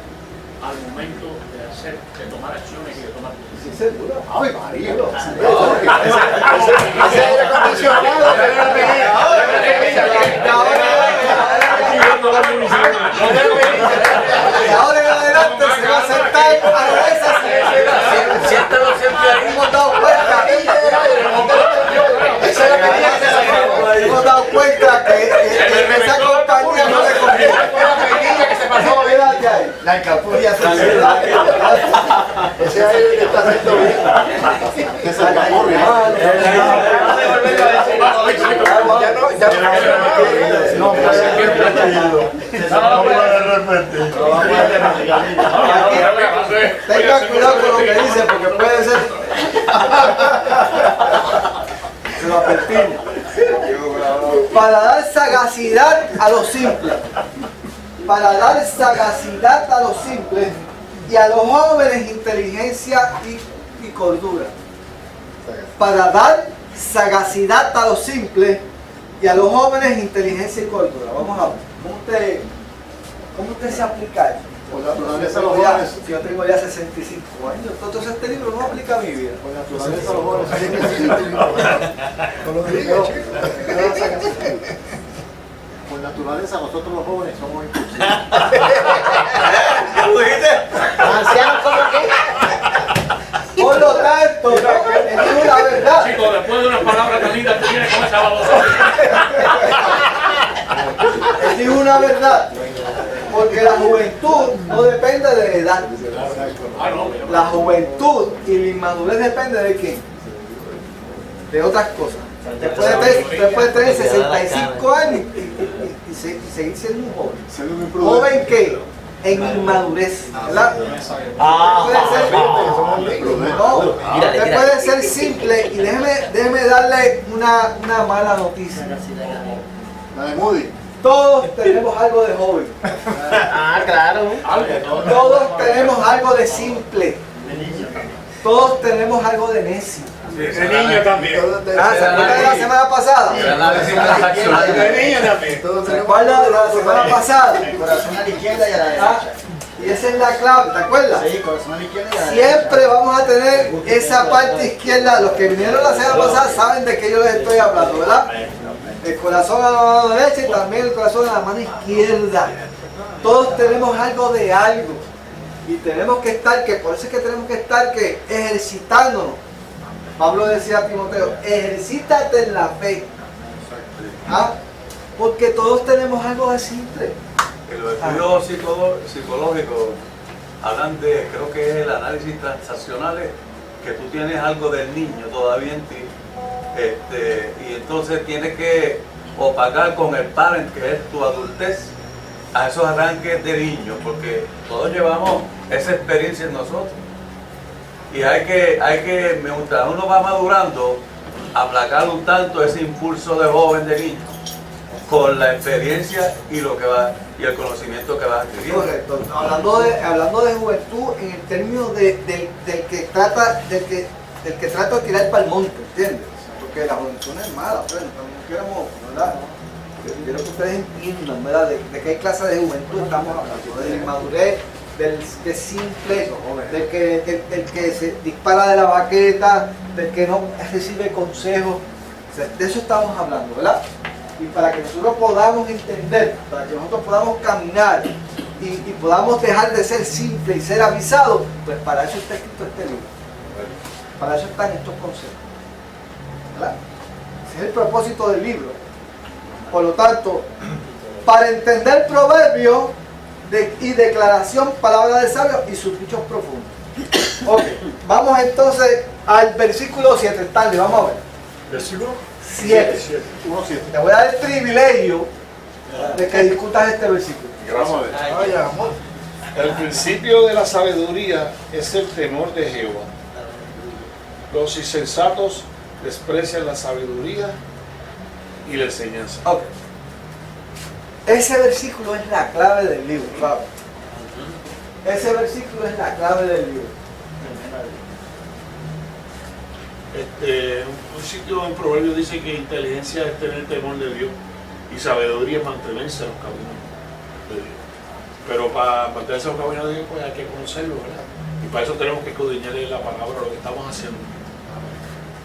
S10: al momento de tomar acciones y de tomar
S1: Sí, seguro.
S9: ¡Ay, María!
S12: Ese aire acondicionado,
S1: De ahora en adelante se va a sentar a esa
S2: Siéntalo siempre ahí.
S1: hemos dado cuenta. Esa es la medida que se sacó. Hemos dado cuenta que esa compañía no le conviene. Quédate ahí.
S8: La encapulla se
S9: Ese aire que está haciendo bien. Que se acabó,
S1: Tenga cuidado con lo que dice porque puede ser. Se lo advertimos. Para dar sagacidad a los simples. Para dar sagacidad a los simples y a los jóvenes inteligencia y cordura. Para dar sagacidad a los simples y a los jóvenes inteligencia y cordura. Vamos a ver. ¿Cómo usted se aplica eso?
S9: Por naturaleza los jóvenes.
S1: Si yo tengo ya 65 años, entonces este libro no aplica a mi vida.
S9: Por naturaleza los jóvenes hay que seguir. Por naturaleza nosotros los jóvenes somos impulsivos.
S4: Ancianos como que.
S1: Por lo tanto, él dijo la verdad.
S10: Chicos, después de unas palabras tan lindas, tú vienes con esa babosa.
S1: Él dijo una verdad. Porque la juventud no depende de la edad. La juventud y la inmadurez depende de quién. De otras cosas. Usted puede tener 65 años y seguir siendo un joven. ¿Joven qué? En inmadurez, ¿verdad? Usted puede ser simple y déjeme darle una mala noticia.
S9: La de Moody.
S1: Todos tenemos algo de joven.
S4: Ah, claro.
S1: Todos tenemos algo de simple. Todos tenemos algo de necio.
S12: De niño también.
S1: ¿Se acuerdan de la semana pasada?
S12: De niño también.
S1: ¿Se acuerdan de la semana pasada?
S7: El corazón a la izquierda y a la derecha.
S1: Y esa es la clave, ¿te acuerdas?
S7: Sí, corazón a la izquierda y a la derecha.
S1: Siempre vamos a tener esa parte izquierda. Los que vinieron la semana pasada saben de qué yo les estoy hablando, ¿verdad? El corazón a la mano derecha y también el corazón a la mano izquierda. Todos tenemos algo de algo. Y tenemos que estar, por eso es que tenemos que estar ejercitándonos. Pablo decía a Timoteo, ejercítate en la fe. ¿Ah? Porque todos tenemos algo de simple.
S2: En los estudios psicológicos hablan de, creo que es el análisis transaccional, que tú tienes algo del niño todavía en ti. Y entonces tienes que opacar con el parent, que es tu adultez, a esos arranques de niño, porque todos llevamos esa experiencia en nosotros. Y hay que, mientras uno va madurando, aplacar un tanto ese impulso de joven, de niño, con la experiencia y el conocimiento que vas adquiriendo.
S1: Correcto. Hablando de juventud en el término del que trata de tirar para el monte, ¿entiendes? Porque la juventud no es mala, pues, no queremos, ¿verdad? Quiero que ustedes entiendan, ¿verdad? De qué clase de juventud estamos hablando, de la inmadurez, del que es simple, del que se dispara de la baqueta, del que no recibe consejos. O sea, de eso estamos hablando, ¿verdad? Y para que nosotros podamos entender, para que nosotros podamos caminar y podamos dejar de ser simples y ser avisados, pues para eso está escrito este libro. Para eso están estos consejos. ¿Verdad? Ese es el propósito del libro. Por lo tanto, para entender proverbios y declaración, palabra de sabio y sus dichos profundos. Ok, vamos entonces al versículo 7, tarde, vamos a ver.
S9: Versículo
S1: 7.
S9: 1:7.
S1: Te voy a dar el privilegio de que discutas este versículo.
S9: Vamos a ver.
S13: El principio de la sabiduría es el temor de Jehová. Los insensatos desprecian la sabiduría y la enseñanza.
S1: Ok. Ese versículo es la clave del libro, ¿sabes? Ese versículo es la clave del libro.
S13: Un sitio en Proverbios dice que inteligencia es tener temor de Dios y sabiduría es mantenerse en los caminos de Dios. Pero para mantenerse en los caminos de Dios, pues hay que conocerlo, ¿verdad? Y para eso tenemos que escudriñarle la palabra, lo que estamos haciendo.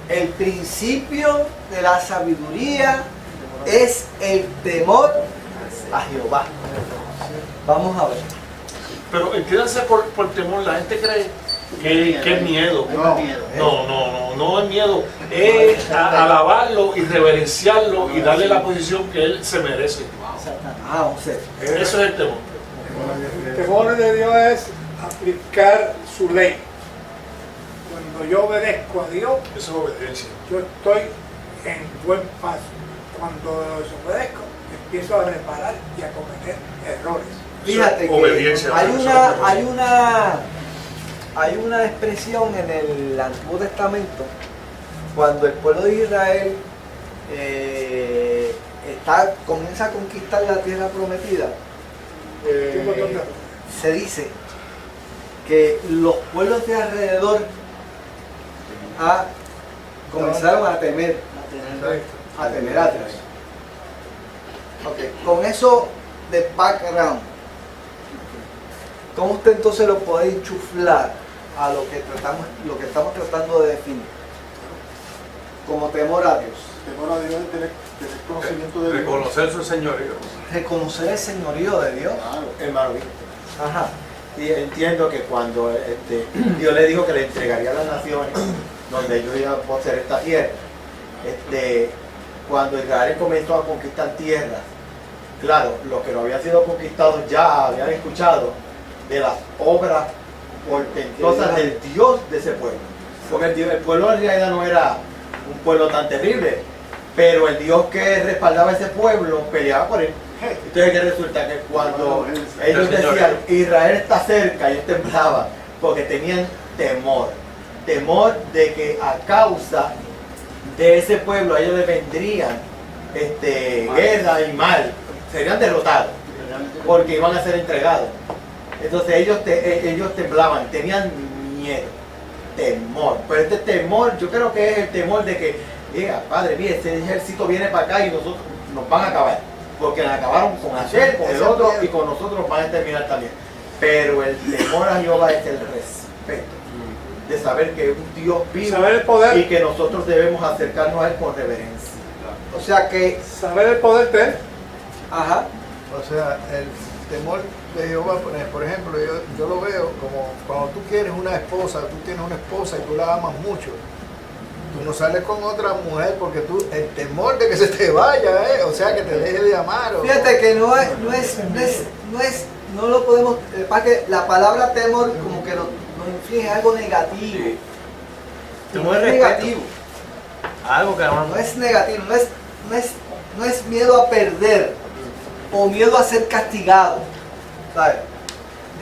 S1: El principio de la sabiduría es el temor a Jehová. Vamos a ver.
S13: Pero entiéndanse por temor, la gente cree que es miedo. No es miedo. Es alabarlo y reverenciarlo y darle la posición que él se merece. Eso es el temor.
S12: El temor de Dios es aplicar su ley. Cuando yo obedezco a Dios,
S13: eso es obediencia.
S12: Yo estoy en buen paso. Cuando desobedezco, empiezo a reparar y a cometer errores.
S1: Fíjate que
S13: Obediencia.
S1: hay una expresión en el Antiguo Testamento cuando el pueblo de Israel comienza a conquistar la tierra prometida. Se dice que los pueblos de alrededor comenzaron a temer a Dios. Okay. Con eso de background, ¿cómo usted entonces lo puede enchuflar a lo que estamos tratando de definir? Como temor a Dios.
S9: Temor a Dios es tener conocimiento de Dios.
S2: Reconocer su señorío.
S1: Reconocer el señorío de Dios.
S8: Claro, hermano Víctor.
S1: Ajá.
S8: Y entiendo que cuando Dios le dijo que le entregaría a las naciones donde ellos iban a poseer esta tierra, cuando Israel comenzó a conquistar tierras, claro, los que no habían sido conquistados ya habían escuchado de las obras portentosas del Dios de ese pueblo. Porque el pueblo en realidad no era un pueblo tan terrible, pero el Dios que respaldaba a ese pueblo peleaba por él. Entonces, ¿qué resulta? Que cuando ellos decían Israel está cerca, ellos temblaban porque tenían temor de que a causa de ese pueblo a ellos les vendrían guerra y mal, serían derrotados porque iban a ser entregados. Entonces ellos temblaban, tenían miedo, temor. Pero este temor, yo creo que es el temor de que, padre, mire, ese ejército viene para acá y nosotros nos van a acabar. Porque nos acabaron con aquel, con el otro y con nosotros van a terminar también. Pero el temor a Jehová es el respeto. De saber que es un Dios vivo
S12: saber el poder,
S8: y que nosotros debemos acercarnos a Él con reverencia.
S1: O sea que
S12: saber el poder de Él.
S1: Ajá.
S3: O sea, el temor de Jehová, por ejemplo, yo lo veo como cuando tú quieres una esposa, tú tienes una esposa y tú la amas mucho. Tú no sales con otra mujer porque el temor de que se te vaya, o sea, que te deje de amar.
S1: Fíjate que no lo podemos, para que la palabra temor como que nos inflige algo negativo.
S6: Temor
S1: es
S6: es
S1: negativo.
S6: Algo que
S1: no es negativo, no es miedo a perder o miedo a ser castigado, ¿sabes?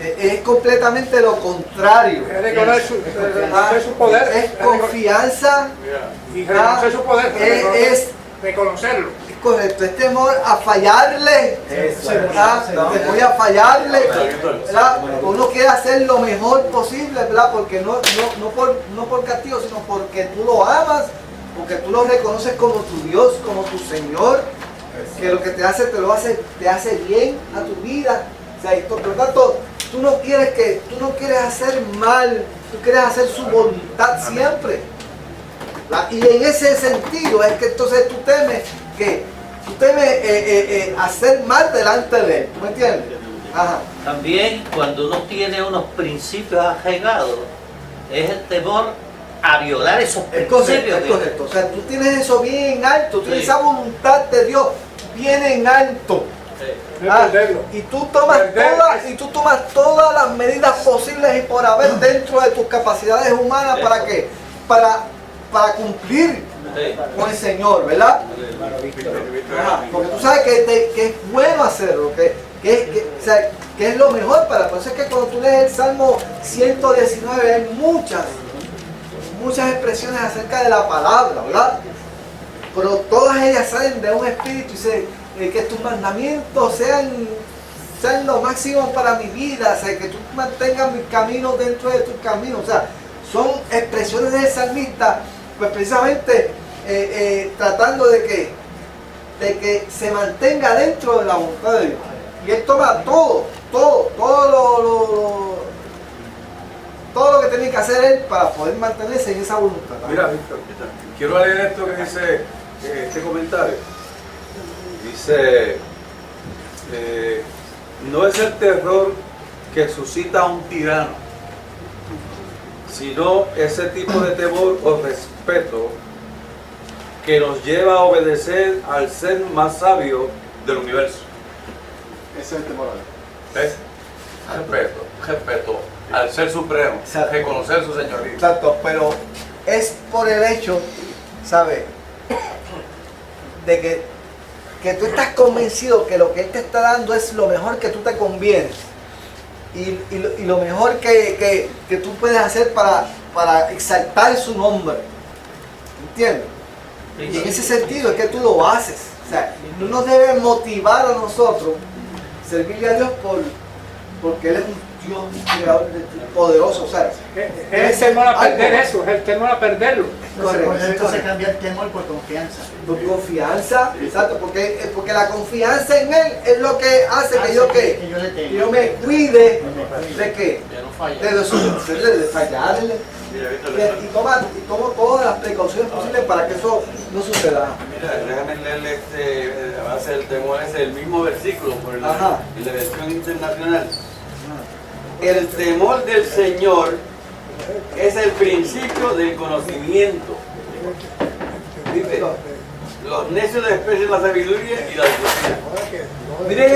S1: Es completamente lo contrario.
S12: Es reconocer su poder.
S1: Es confianza.
S12: Y reconocer su poder. Reconocerlo.
S1: Es correcto, es temor a fallarle. Voy a fallarle. ¿Verdad? Uno quiere hacer lo mejor posible, ¿verdad? Porque no por castigo, sino porque tú lo amas, porque tú lo reconoces como tu Dios, como tu Señor, que lo que te hace bien a tu vida. O sea, por lo tanto, tú no quieres hacer mal, tú quieres hacer su voluntad siempre. Y en ese sentido es que entonces tú temes hacer mal delante de Él. ¿Tú me entiendes? Ajá.
S4: También cuando uno tiene unos principios arraigados, es el temor a violar esos principios.
S1: Es correcto. O sea, tú tienes eso bien en alto, tú tienes esa voluntad de Dios bien en alto. Y tú tomas todas las medidas posibles y por haber dentro de tus capacidades humanas para que para cumplir con el Señor, ¿verdad? Porque tú sabes que es bueno hacerlo, que es lo mejor para. Por eso es que cuando tú lees el Salmo 119 hay muchas expresiones acerca de la palabra, ¿verdad? Pero todas ellas salen de un espíritu y dicen que tus mandamientos sean lo máximo para mi vida, o sea, que tú mantengas mis caminos dentro de tus caminos. O sea, son expresiones del salmista, pues precisamente tratando de que se mantenga dentro de la voluntad de Dios. Y él toma todo lo que tiene que hacer él para poder mantenerse en esa voluntad.
S2: Mira, Víctor, quiero leer esto que dice este comentario. Dice, no es el terror que suscita un tirano, sino ese tipo de temor o respeto que nos lleva a obedecer al ser más sabio del universo.
S9: Ese es el temor a Dios.
S2: ¿Ves? Respeto al ser supremo, reconocer su señoría.
S1: Exacto, pero es por el hecho, ¿sabe? que tú estás convencido que lo que Él te está dando es lo mejor que tú te convienes y lo mejor que tú puedes hacer para exaltar su nombre. ¿Entiendes? Y en ese sentido es que tú lo haces. O sea, no nos debe motivar a nosotros servirle a Dios porque Él es un Dios creador poderoso. O sea,
S12: es el temor a perder eso, es el temor a perderlo.
S7: Entonces cambia el temor por confianza.
S1: Por confianza, exacto, porque la confianza en Él es lo que hace que yo me cuide de qué, de fallarle y tomo todas las precauciones posibles para que eso no suceda.
S2: Mira, déjame leerle va a ser el temor, es el mismo versículo por en la versión internacional. El temor del Señor es el principio del conocimiento. Dice, los necios desprecian la sabiduría y la doctrina.
S1: Miren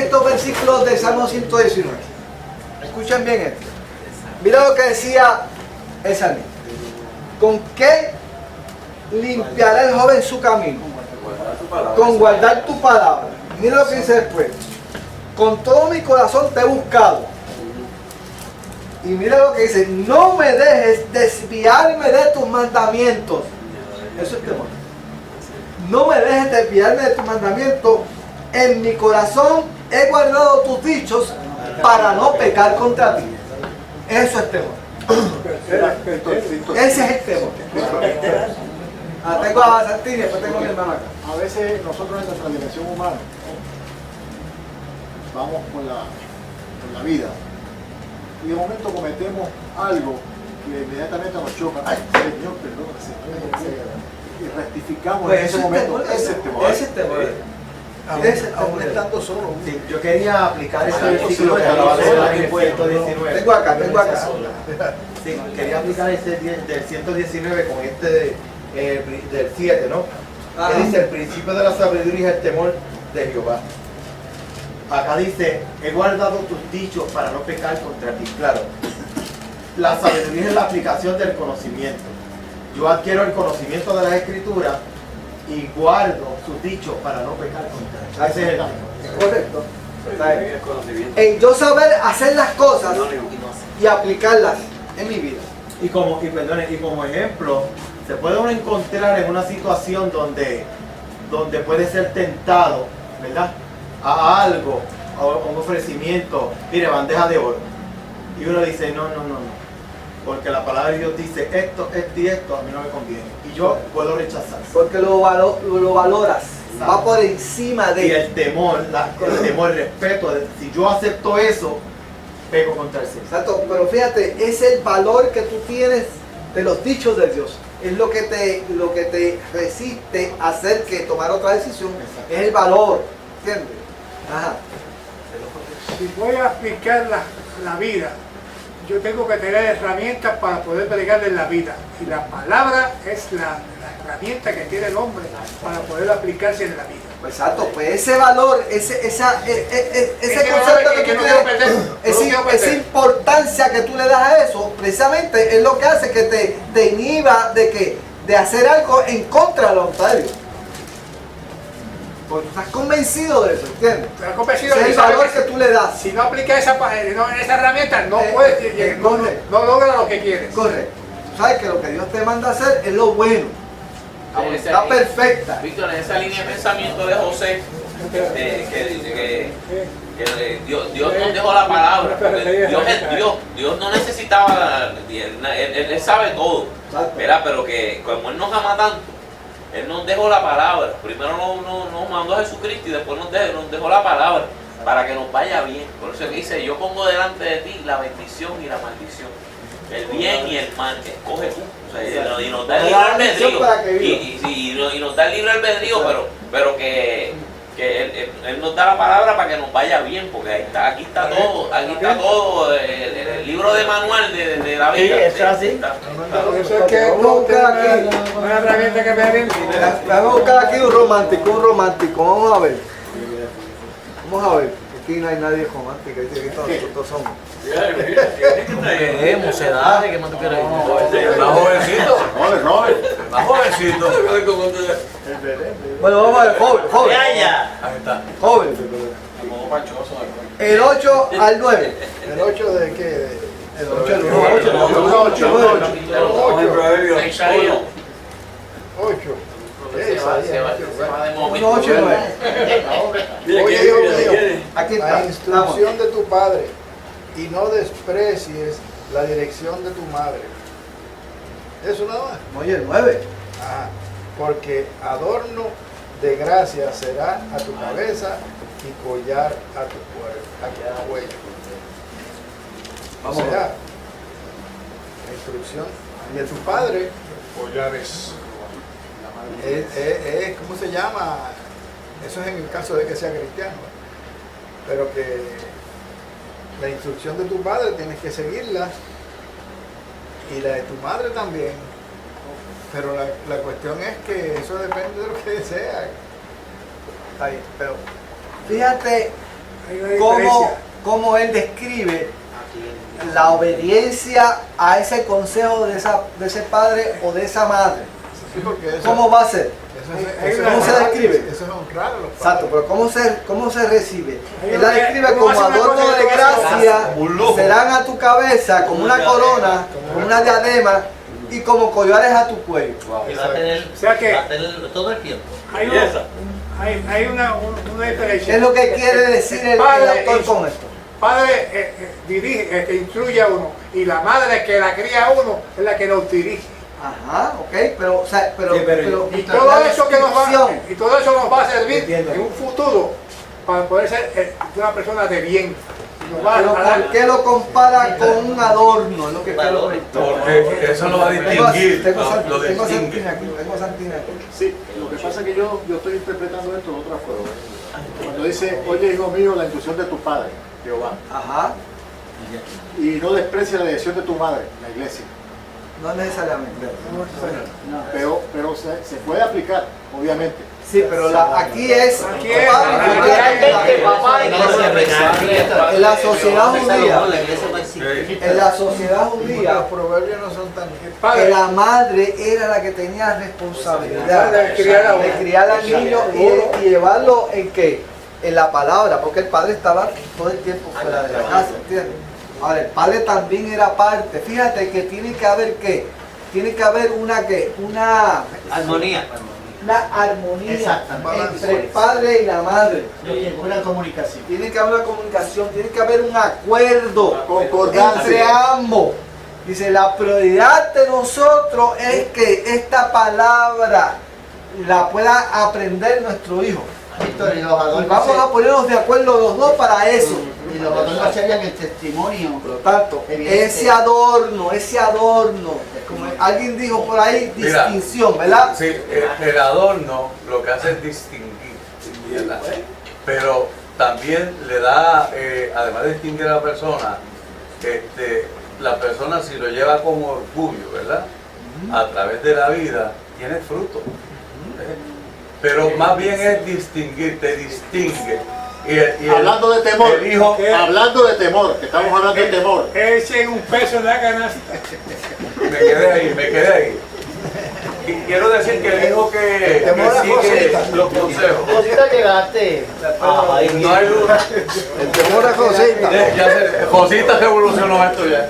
S1: estos versículos del Salmo 119. Escuchen bien esto. Mira lo que decía el salmista. ¿Con qué limpiará el joven su camino? Con guardar tu palabra. Mira lo que dice después. Con todo mi corazón te he buscado. Y mira lo que dice. No me dejes desviarme de tus mandamientos. Eso es temor. No me dejes desviarme de tus mandamientos. En mi corazón he guardado tus dichos para no pecar contra ti. Eso es temor. Ese es el temor. Tengo a Santini, después tengo a mi hermano acá.
S9: A veces nosotros en nuestra dimensión humana vamos por la vida y de momento cometemos algo que inmediatamente nos choca. Ay, Señor, perdón, y rectificamos
S1: Pues
S9: en ese momento. Ese es temor.
S3: Aún estando solo.
S8: Sí, yo quería aplicar ese versículo que acaba de dar en el 119.
S1: Tengo acá.
S8: Sí, quería aplicar ese del 119 con este del 7, ¿no? Que dice, el principio de la sabiduría es el temor de Jehová. Acá dice, he guardado tus dichos para no pecar contra ti. Claro, la sabiduría es la aplicación del conocimiento. Yo adquiero el conocimiento de las Escrituras y guardo sus dichos para no pecar contra él. Ese es el
S1: correcto. En yo saber hacer las cosas y aplicarlas en mi vida.
S8: Y como ejemplo, se puede uno encontrar en una situación donde puede ser tentado, ¿verdad? A algo, a un ofrecimiento, mire, bandeja de oro. Y uno dice, no. Porque la palabra de Dios dice esto y esto a mí no me conviene. Y yo puedo rechazar.
S1: Porque lo valoras. Exacto. Va por encima de...
S8: Y el temor, el respeto. Si yo acepto eso, pego contra el Señor.
S1: Exacto, pero fíjate, es el valor que tú tienes de los dichos de Dios. Es lo que te resiste a hacer que tomar otra decisión. Exacto. Es el valor. ¿Entiendes? Ajá.
S12: Si voy a aplicar la vida, yo tengo que tener herramientas para poder predicarle en la vida. Y la palabra es la herramienta que tiene el hombre para poder aplicarse en la vida.
S1: Pues exacto, pues ese valor, ese concepto que tú tienes, esa importancia que tú le das a eso, precisamente es lo que hace que te inhiba de hacer algo en contra de la voluntad de Dios. Porque tú estás convencido de eso, ¿entiendes?
S12: Estás convencido
S1: de el valor que tú le das.
S12: Si no aplicas esa herramienta, no puedes, no logra lo que quieres.
S1: Correcto. Tú sabes que lo que Dios te manda a hacer es lo bueno. La voluntad perfecta.
S6: Víctor, en esa línea de pensamiento de José, que dice que Dios nos dejó la palabra. Dios es Dios. Dios no necesitaba, él sabe todo. ¿Verdad? Pero que como Él nos ama tanto, Él nos dejó la palabra. Primero nos mandó a Jesucristo y después nos dejó la palabra para que nos vaya bien. Por eso dice, yo pongo delante de ti la bendición y la maldición. El bien y el mal, escoge tú. O sea, y nos da el libre albedrío. Y nos da el libre albedrío, pero que él nos da la palabra para que nos vaya bien, porque aquí está todo, el libro de manual de la vida.
S1: Sí, eso es así.
S12: Eso es que vamos a buscar aquí una herramienta que me den.
S1: Vamos a buscar aquí un romántico. Vamos a ver. aquí no hay nadie romántico, dice que todos somos.
S6: Mocedades, ¿qué más tú quieres?
S2: Más jovencito. Más jovencito.
S1: Bueno, vamos a ver, joven.
S4: ¡Ya!
S2: Ahí está.
S1: Joven. El 8 al 9.
S3: ¿El 8 de qué?
S1: El 8 al 9.
S3: 8.
S1: Uno, 8 y 9.
S3: Oye, hijo mío,
S1: Aquí está.
S3: la instrucción de tu padre y no desprecies la dirección de tu madre. Eso nada más.
S1: Oye, el 9.
S3: Ajá. Porque adorno de gracia será a tu cabeza y collar a tu cuello.
S1: Vamos.
S3: O sea, la instrucción de tu padre
S13: Collares.
S3: ¿cómo se llama? Eso es en el caso de que sea cristiano. Pero que la instrucción de tu padre tienes que seguirla y la de tu madre también. Pero la cuestión es que eso depende de lo que desea.
S1: Ahí, pero fíjate
S12: Hay una diferencia.
S1: cómo él describe la obediencia a ese consejo de ese padre o de esa madre.
S3: Sí, porque eso,
S1: ¿Cómo va a ser? ¿Cómo se describe?
S3: Eso es honrar a los padres.
S1: Exacto, pero ¿cómo se recibe?
S12: Hay
S1: Él la
S12: una-
S1: describe
S12: uno
S1: como
S12: hace una
S1: adorno
S12: cosa
S1: de
S12: y otro hace
S1: gracia,
S2: un lujo.
S1: serán a tu cabeza como una corona, como una diadema y como collares a tu cuello.
S4: Y va a tener,
S12: O sea que-
S4: va a tener todo el tiempo.
S12: Hay una diferencia.
S1: ¿Qué es lo que quiere decir el autor con esto?
S12: Padre dirige, instruye a uno, y la madre que la cría a uno es la que nos dirige.
S1: Ajá, ok, pero, o sea, pero
S12: Y todo eso que nos va,
S1: descripción.
S12: y todo eso nos va a servir
S5: Entiendo.
S12: en un futuro para poder ser una persona de bien. Nos va
S1: Pero
S12: a dar-
S1: ¿por qué lo compara con un adorno? Es lo que quiero ver.
S2: Porque eso lo va a distinguir.
S1: Tengo
S2: Lo
S1: Santina
S2: distingue.
S1: aquí, tengo Santina aquí.
S9: Sí, lo que pasa es que yo estoy interpretando esto de otra forma. Cuando dice, oye hijo mío, la instrucción de tu padre, Jehová,
S1: Ajá,
S9: y no desprecia la dirección de tu madre, la iglesia.
S1: no necesariamente.
S9: Pero se puede aplicar, obviamente.
S1: Sí, pero aquí es
S12: Aquí es-
S4: Papá,
S1: en la sociedad judía,
S4: La iglesia no existe.
S1: en la sociedad
S3: Los
S1: judía,
S3: proverbios no son tan...
S1: que
S12: Padre,
S1: la madre era la que tenía responsabilidad
S12: de criar a uno.
S1: de criar al niño y llevarlo en qué, en la palabra, porque el padre estaba todo el tiempo fuera de la casa, ¿entiendes? Ahora el padre también era parte. Fíjate que tiene que haber tiene que haber una
S4: Armonía.
S1: armonía
S7: Exactamente.
S1: entre el padre y la madre.
S7: Una comunicación.
S1: Tiene que haber una comunicación, tiene que haber un acuerdo
S9: Concordancia.
S1: entre ambos. Dice, la prioridad de nosotros es que esta palabra la pueda aprender nuestro hijo.
S7: Víctor, y los
S1: Y
S7: adornos
S1: vamos a ponernos de acuerdo los dos para eso.
S7: y los adornos serían el testimonio.
S1: Por lo tanto,
S7: Evidente.
S1: ese adorno, como alguien dijo por ahí,
S2: Mira,
S1: distinción, ¿verdad?
S2: Sí, el adorno lo que hace es distinguir, ¿verdad? Pero también le da, además de distinguir a la persona si lo lleva con orgullo, ¿verdad? A través de la vida, tiene fruto. Pero más bien es distinguir, te distingue.
S9: Hablando de temor,
S2: el hijo,
S9: hablando de temor, que estamos hablando de temor.
S12: echen un peso en la canasta.
S2: me quedé ahí. Y quiero decir que el hijo que sigue los consejos,
S7: Cosita llegaste.
S2: no hay duda.
S3: El temor a Josita.
S2: Josita revolucionó esto ya.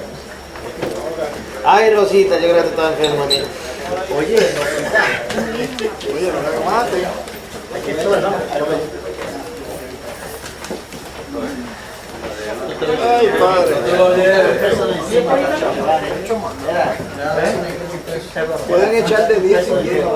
S6: Ay, Rosita, yo creo que estaba enferma, mira.
S3: Oye, no me mate. Ay, padre. Pueden echar de 10 si quieren.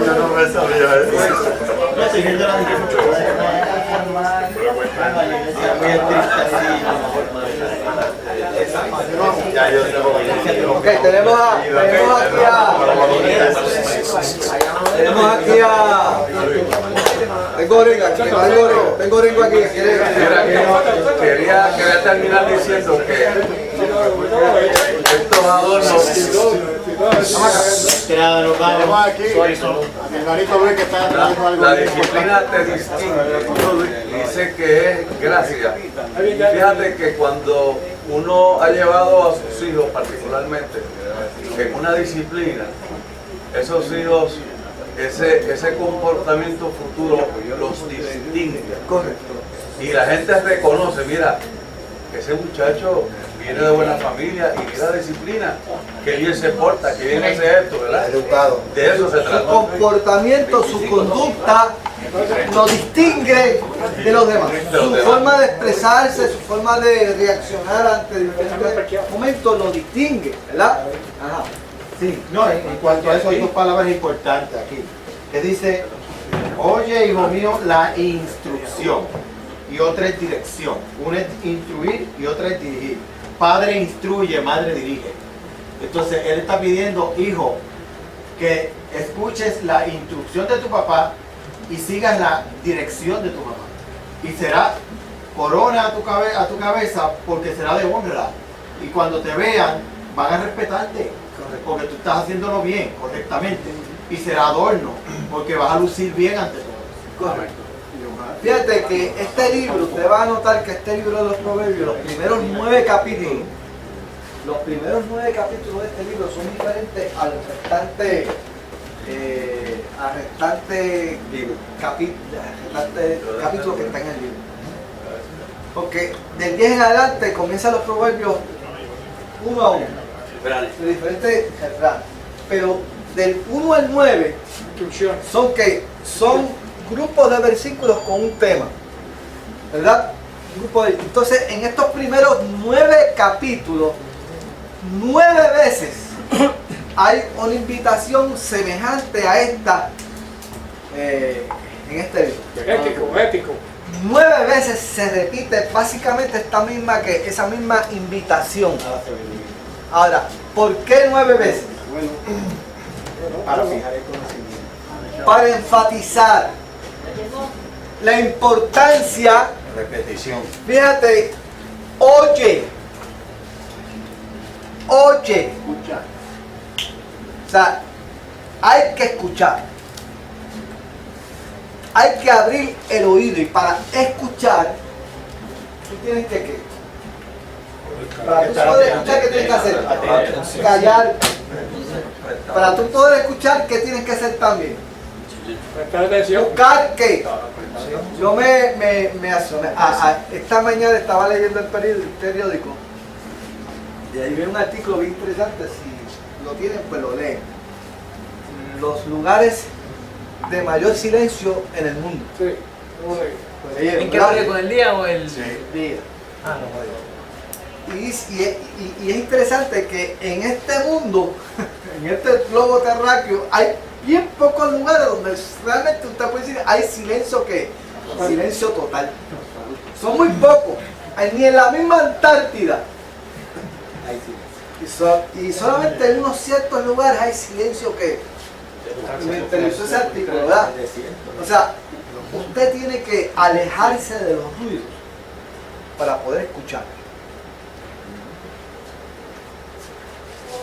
S2: Yo no me sabía eso.
S8: Ya yo tengo.
S1: Ok, tenemos aquí a tengo Ringo aquí.
S2: Quería terminar diciendo que estos adornos
S9: Tenemos aquí a mi hermanito Luis que está trayendo algo.
S2: la disciplina te distingue, dice que es gracia. Fíjate que cuando uno ha llevado a sus hijos particularmente en una disciplina, esos hijos, ese comportamiento futuro los distingue.
S1: Correcto.
S2: Y la gente reconoce, mira, ese muchacho viene de buena familia y mira la disciplina, que bien se porta, que bien hace esto, ¿verdad?
S1: Educado.
S2: De eso se
S1: Su
S2: trata.
S1: comportamiento, su conducta lo distingue de los demás. Su forma de expresarse, su forma de reaccionar ante diferentes momentos lo distingue, ¿verdad? Ajá.
S8: Sí, no, en cuanto a eso hay dos palabras importantes aquí, que dice, oye hijo mío, la instrucción, y otra es dirección. Una es instruir y otra es dirigir. Padre instruye, madre dirige. Entonces él está pidiendo, hijo, que escuches la instrucción de tu papá y sigas la dirección de tu mamá. Y será corona a tu cabeza porque será de honra. Y cuando te vean, van a respetarte. Porque tú estás haciéndolo bien, correctamente. Y será adorno, porque vas a lucir bien ante todos.
S1: Correcto. Fíjate que este libro, usted va a notar que este libro de los Proverbios, los primeros 9 capítulos de este libro son diferentes al restante capítulo que está en el libro. Porque del 10 en adelante comienzan los Proverbios uno a uno, de diferentes refranes. Pero del 1 al 9 son grupos de versículos con un tema, ¿verdad? Entonces, en estos primeros 9 capítulos, 9 veces hay una invitación semejante a esta en este libro.
S12: Ético.
S1: 9 veces se repite básicamente esa misma invitación. Ahora, ¿por qué 9 veces?
S8: Para fijar el conocimiento.
S1: Para enfatizar la importancia.
S8: Repetición.
S1: Fíjate, oye. O sea, hay que escuchar. Hay que abrir el oído y para escuchar, tú tienes que ¿qué? Para tú poder escuchar, ¿qué tienes que hacer? Callar. Para tú poder escuchar, ¿qué tienes que hacer también? Buscar qué. Yo me asomé. Esta mañana estaba leyendo el periódico y ahí vi un artículo bien interesante. Si lo tienen, pues lo leen. Los lugares de mayor silencio en el mundo.
S12: Sí.
S6: ¿En qué hora? ¿Con el día o el
S1: día?
S6: Ah, no,
S1: y es interesante que en este mundo, en este globo terráqueo, hay bien pocos lugares donde realmente usted puede decir hay silencio silencio total. Son muy pocos. Ni en la misma Antártida hay silencio. Y solamente en unos ciertos lugares hay silencio que me interesó ese artículo, ¿verdad? O sea, usted tiene que alejarse de los ruidos para poder escuchar.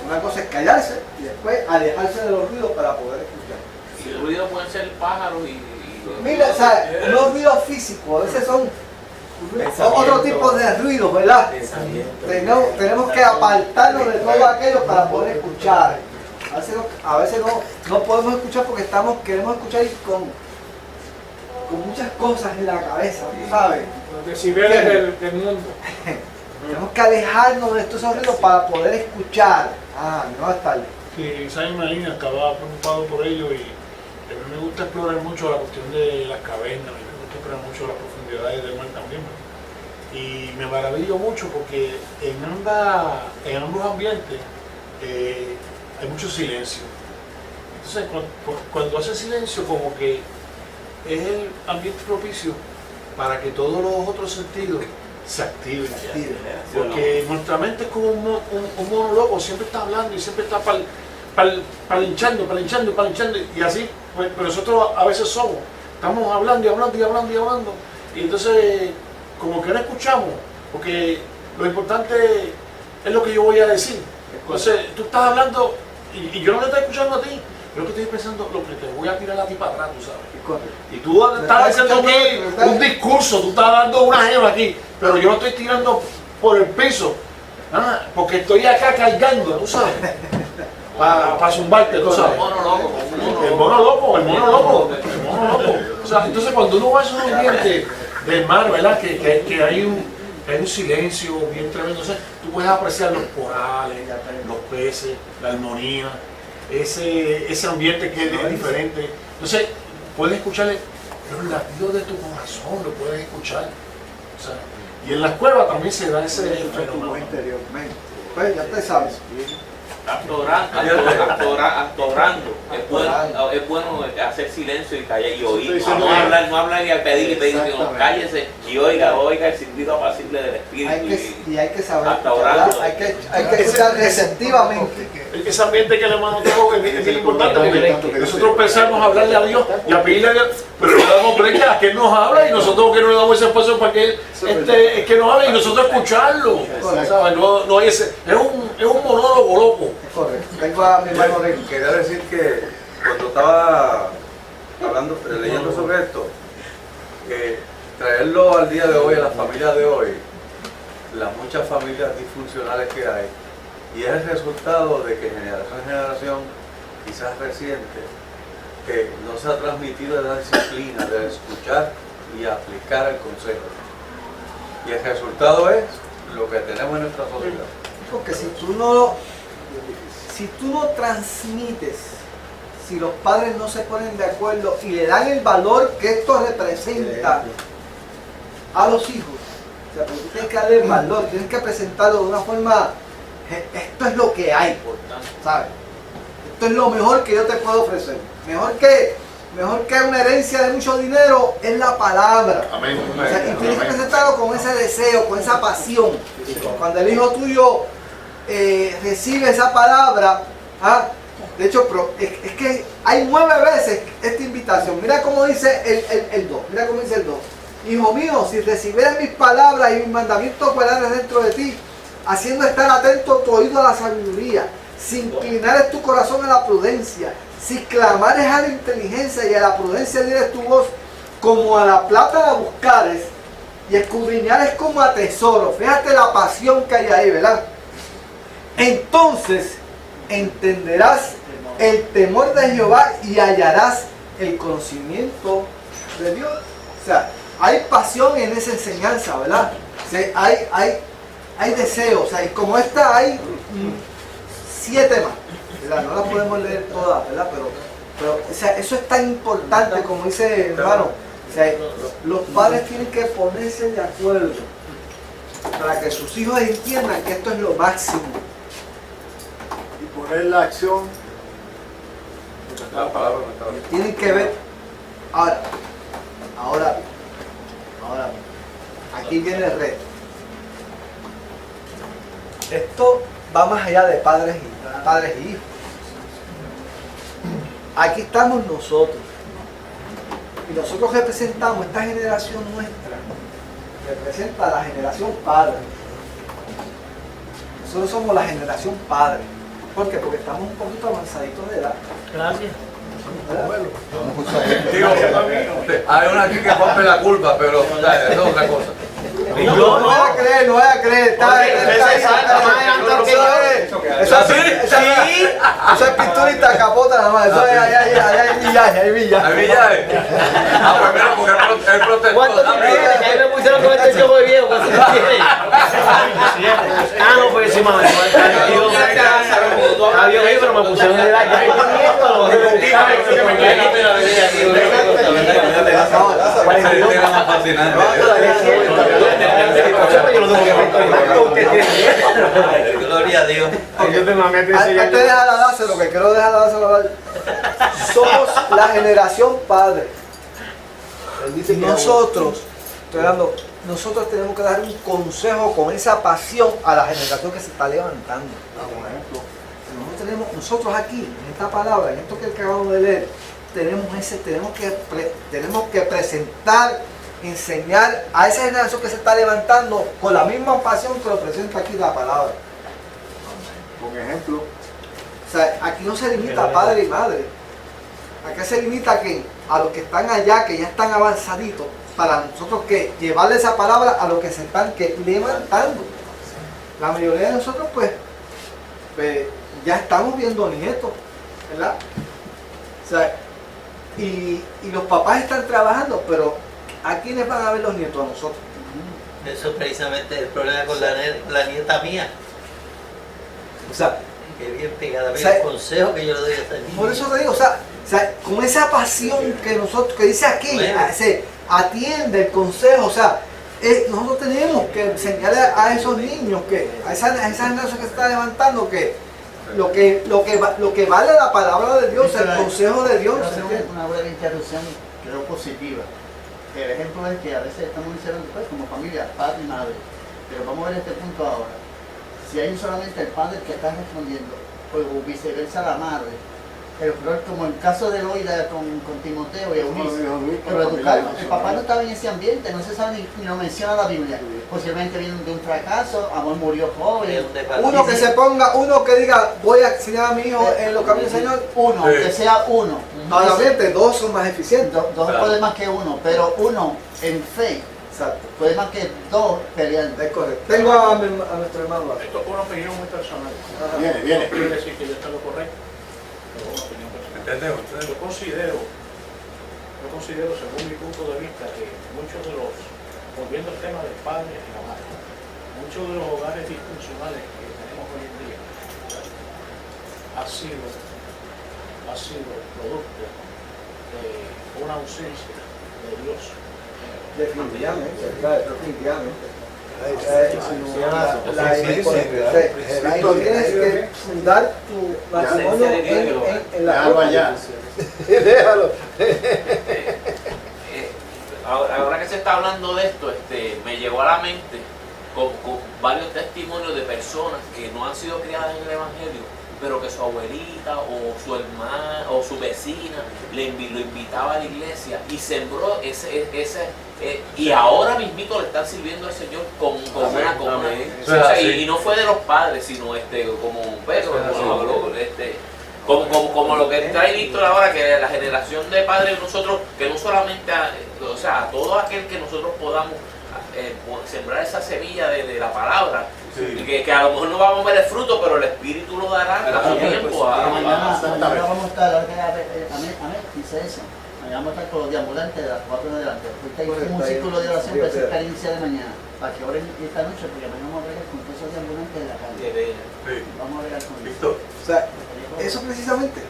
S1: Una cosa es callarse y después alejarse de los ruidos para poder escuchar.
S10: Y el ruido puede ser pájaros y
S1: Mira, o sea, los ruidos físicos, a veces son otro tipo de ruidos, ¿verdad? Tenemos que apartarnos de todo aquello para poder escuchar. A veces no podemos escuchar porque queremos escuchar con muchas cosas en la cabeza, ¿sabes?
S12: Los decibeles del mundo.
S1: Tenemos que alejarnos de estos ruidos para poder escuchar. No es tarde.
S13: Sí, Simon Malina estaba preocupado por ello y a mí me gusta explorar mucho la cuestión de las cavernas, a mí me gusta explorar mucho las profundidades del mar también. Y me maravillo mucho porque en ambos ambientes hay mucho silencio. Entonces, cuando hace silencio, como que es el ambiente propicio para que todos los otros sentidos se active. Porque nuestra mente es como un mono loco, siempre está hablando y siempre está palinchando, y así, pues nosotros a veces estamos hablando y hablando y hablando y hablando, y entonces como que no escuchamos, porque lo importante es lo que yo voy a decir. Entonces tú estás hablando y yo no te estoy escuchando a ti, yo que estoy pensando lo que te voy a tirar a ti para atrás, tú sabes. Y tú estás haciendo aquí un discurso, tú estás dando una gema aquí, pero yo no estoy tirando por el piso, porque estoy acá cargando, tú sabes, para zumbarte, tú sabes. El mono loco. O sea, entonces cuando uno va a esos ambientes del mar, ¿verdad? Que hay un silencio bien tremendo, o sea, tú puedes apreciar los corales, los peces, la armonía, ese ambiente que es diferente. Entonces, puedes escucharle los latidos de tu corazón, lo puedes escuchar. O sea, y en las cuevas también se da ese fenómeno.
S1: Interiormente. Pues ya te sabes.
S14: Actorando. Es bueno hacer silencio y callar y oír. No hablar y pedir, sino cállese y oiga el silbido apacible del espíritu.
S1: Hay que saber. Hay que escuchar receptivamente.
S13: Ese ambiente que el hermano trajo es bien importante, porque nosotros pensamos hablarle a Dios y a pedirle a Dios, pero le damos brecha a que Él nos habla y nosotros que no le damos ese espacio para que Él que nos hable y nosotros escucharlo. ¿Sabes? No hay ese, es un monólogo loco.
S1: Correcto. Tengo a mi hermano Rick.
S2: Quería decir que cuando estaba leyendo sobre esto, traerlo al día de hoy, a las familias de hoy, las muchas familias disfuncionales que hay, y es el resultado de que generación en generación, quizás reciente, que no se ha transmitido la disciplina de escuchar y aplicar el consejo. Y el resultado es lo que tenemos en nuestra sociedad.
S1: Porque si tú no transmites, si los padres no se ponen de acuerdo y le dan el valor que esto representa a los hijos, o sea, porque tú tienes que darle el valor, tienes que presentarlo de una forma, esto es lo que hay, ¿sabes? Esto es lo mejor que yo te puedo ofrecer. Mejor que una herencia de mucho dinero es la palabra.
S13: Amén.
S1: O sea, y tienes que presentarlo con ese deseo, con esa pasión. Cuando el hijo tuyo recibe esa palabra, de hecho, es que hay 9 veces esta invitación. Mira cómo dice el 2. Mira cómo dice el 2. Hijo mío, si recibieres mis palabras y mis mandamientos guardares dentro de ti, haciendo estar atento tu oído a la sabiduría, si inclinares tu corazón a la prudencia, si clamares a la inteligencia y a la prudencia dieres tu voz, como a la plata la buscares y escudriñares como a tesoro. Fíjate la pasión que hay ahí, ¿verdad? Entonces entenderás el temor de Jehová y hallarás el conocimiento de Dios. O sea, hay pasión en esa enseñanza, ¿verdad? O sea, hay deseo, o sea, y como esta hay 7 más, ¿verdad? No las podemos leer todas, ¿verdad? Pero o sea, eso es tan importante, como dice el hermano. O sea, los padres tienen que ponerse de acuerdo para que sus hijos entiendan que esto es lo máximo.
S9: Y poner la acción.
S1: Tienen que ver. Ahora, aquí viene el reto. Esto va más allá de padres y hijos. Aquí estamos nosotros. Y nosotros representamos esta generación nuestra. Representa la generación padre. Nosotros somos la generación padre. ¿Por qué? Porque estamos un poquito avanzaditos de edad.
S6: Gracias.
S2: Digo, hay una aquí que rompe la culpa, pero eso es otra cosa.
S1: No voy a creer. Eso es pinturita capota nada más. Eso hay villaje.
S2: Primero porque él protestó.
S6: ¿Cuánto tú tienes? Que ahí me pusieron con este choco de viejo. ¿Cuánto tú tienes? No, pues sí, mamá. Había oído, pero me pusieron de edad.
S4: Gloria a Dios.
S1: Antes de dejar a darse, lo que quiero dejar a darse, somos la generación padre. Nosotros, estoy hablando nosotros tenemos que dar un consejo con esa pasión a la generación que se está levantando. Por ejemplo, nosotros aquí, en esta palabra, en esto que acabamos de leer, tenemos que presentar, enseñar a esa generación que se está levantando con la misma pasión que lo presenta aquí la palabra.
S9: Por ejemplo,
S1: o sea, aquí no se limita a padre y madre. Aquí se limita a los que están allá, que ya están avanzaditos, para nosotros que llevarle esa palabra a los que se están levantando. La mayoría de nosotros pues ya estamos viendo nietos, ¿verdad? O sea, y los papás están trabajando, pero ¿a quiénes van a ver los nietos? A nosotros.
S4: Eso es precisamente el problema con la nieta mía.
S1: O sea,
S4: que bien pegada, el consejo que yo le doy a esta niña.
S1: Por eso te digo, o sea, con esa pasión que nosotros, que dice aquí, se atiende el consejo, o sea, nosotros tenemos que enseñarle a esos niños, a esa generación que se está levantando, que lo que vale la palabra de Dios, el consejo de Dios.
S7: Una breve interrupción, creo positiva. El ejemplo es que a veces estamos diciendo pues, como familia, padre y madre, pero vamos a ver este punto ahora. Si hay solamente el padre que está respondiendo, o viceversa la madre, pero como el caso de Loida con Timoteo y Eunice, pero el papá no estaba en ese ambiente, no se sabe ni lo menciona la Biblia. Posiblemente viene de un fracaso, amor murió joven.
S1: Uno que diga, voy a enseñar a mi hijo en los caminos del Señor.
S7: Uno, que sea uno.
S1: Obviamente, dos son más eficientes.
S7: Dos puede más que uno, pero uno en fe.
S1: Exacto.
S7: Puede más que dos peleando.
S1: Es correcto. Tengo a nuestro hermano.
S10: Esto es una opinión muy personal.
S9: Viene.
S10: No quiere decir que yo esté lo correcto, pero es una opinión personal. Yo considero, según mi punto de vista, que muchos de los, volviendo al tema del padre y la madre, muchos de los hogares disfuncionales que tenemos hoy en día ha sido producto de una ausencia de Dios.
S1: Definitivamente. Tú tienes que fundar tu matrimonio en la ropa. Déjalo.
S14: Ahora que se está hablando de esto, me llegó a la mente con varios testimonios de personas que no han sido criadas en el Evangelio, pero que su abuelita o su hermana o su vecina lo invitaba a la iglesia y sembró y ahora mismito le están sirviendo al Señor con una o sea, y no fue de los padres, sino como Pedro, como lo que trae Víctor ahora, que la generación de padres de nosotros, que no solamente o sea, a todo aquel que nosotros podamos sembrar esa semilla de la palabra, que a lo mejor no vamos a ver el fruto, pero el Espíritu lo dará a su tiempo.
S7: Mañana vamos a estar, dice eso. Mañana vamos a estar con los deambulantes de las 4 de adelante. Porque hay un círculo de oración para esa experiencia de mañana, para que oren esta noche, porque mañana vamos a ver con todos esos deambulantes de la calle. Vamos a ver con
S1: Víctor. O sea, eso precisamente.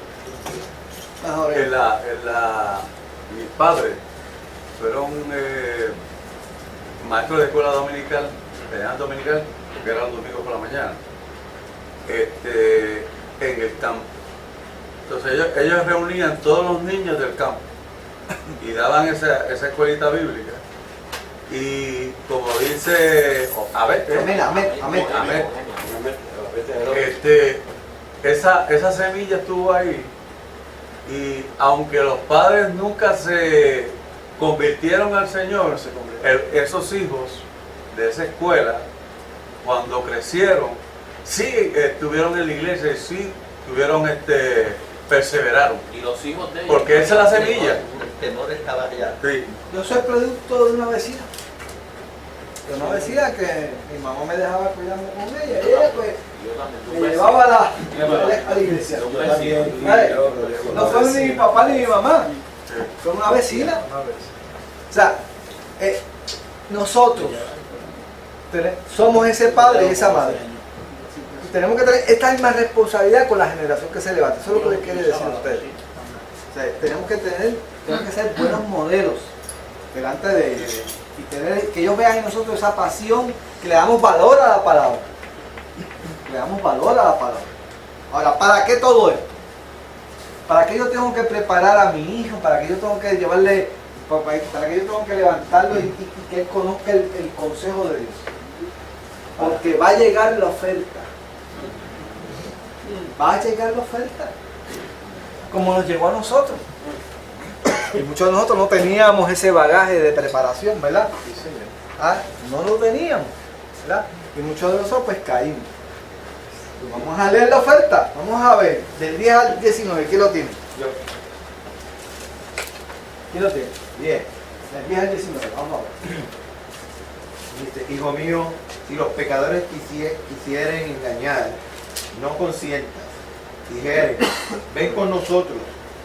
S2: Mis padres fueron maestros de escuela dominical, que era los domingos por la mañana, en el campo. Entonces ellos reunían todos los niños del campo y daban esa escuelita bíblica. Y como dice esa semilla estuvo ahí, y aunque los padres nunca se convirtieron al Señor, esos hijos de esa escuela, cuando crecieron, sí estuvieron en la iglesia y sí perseveraron.
S14: Y los hijos de ellos,
S2: porque esa es la semilla.
S4: El temor estaba allá.
S2: Sí.
S1: Yo soy producto de una vecina. Que mi mamá me dejaba cuidarme con ella. Y ella pues me llevaba a la iglesia. No fue ni mi papá ni mi mamá. Fue una vecina. O sea, nosotros somos ese padre y esa madre. Y tenemos que tener esta misma responsabilidad con la generación que se levanta. Eso es lo que les quiere decir a ustedes. O sea, tenemos que ser buenos modelos delante de ellos. Y que ellos vean en nosotros esa pasión, que le damos valor a la palabra. Ahora, ¿para qué todo esto? ¿Para qué yo tengo que preparar a mi hijo? ¿Para qué yo tengo que llevarle para que yo tengo que levantarlo y que él conozca el consejo de Dios. Porque va a llegar la oferta. Va a llegar la oferta. Como nos llegó a nosotros. Y muchos de nosotros no teníamos ese bagaje de preparación, ¿verdad? No lo teníamos, ¿verdad? Y muchos de nosotros pues caímos. Pues vamos a leer la oferta. Vamos a ver, del 10 al 19, ¿quién lo tiene? Yo. ¿Quién lo tiene? 10. Del 10 al 19, vamos a ver.
S8: Dice, hijo mío, si los pecadores quisieren engañar, no consientas. Dijeren, ven con nosotros,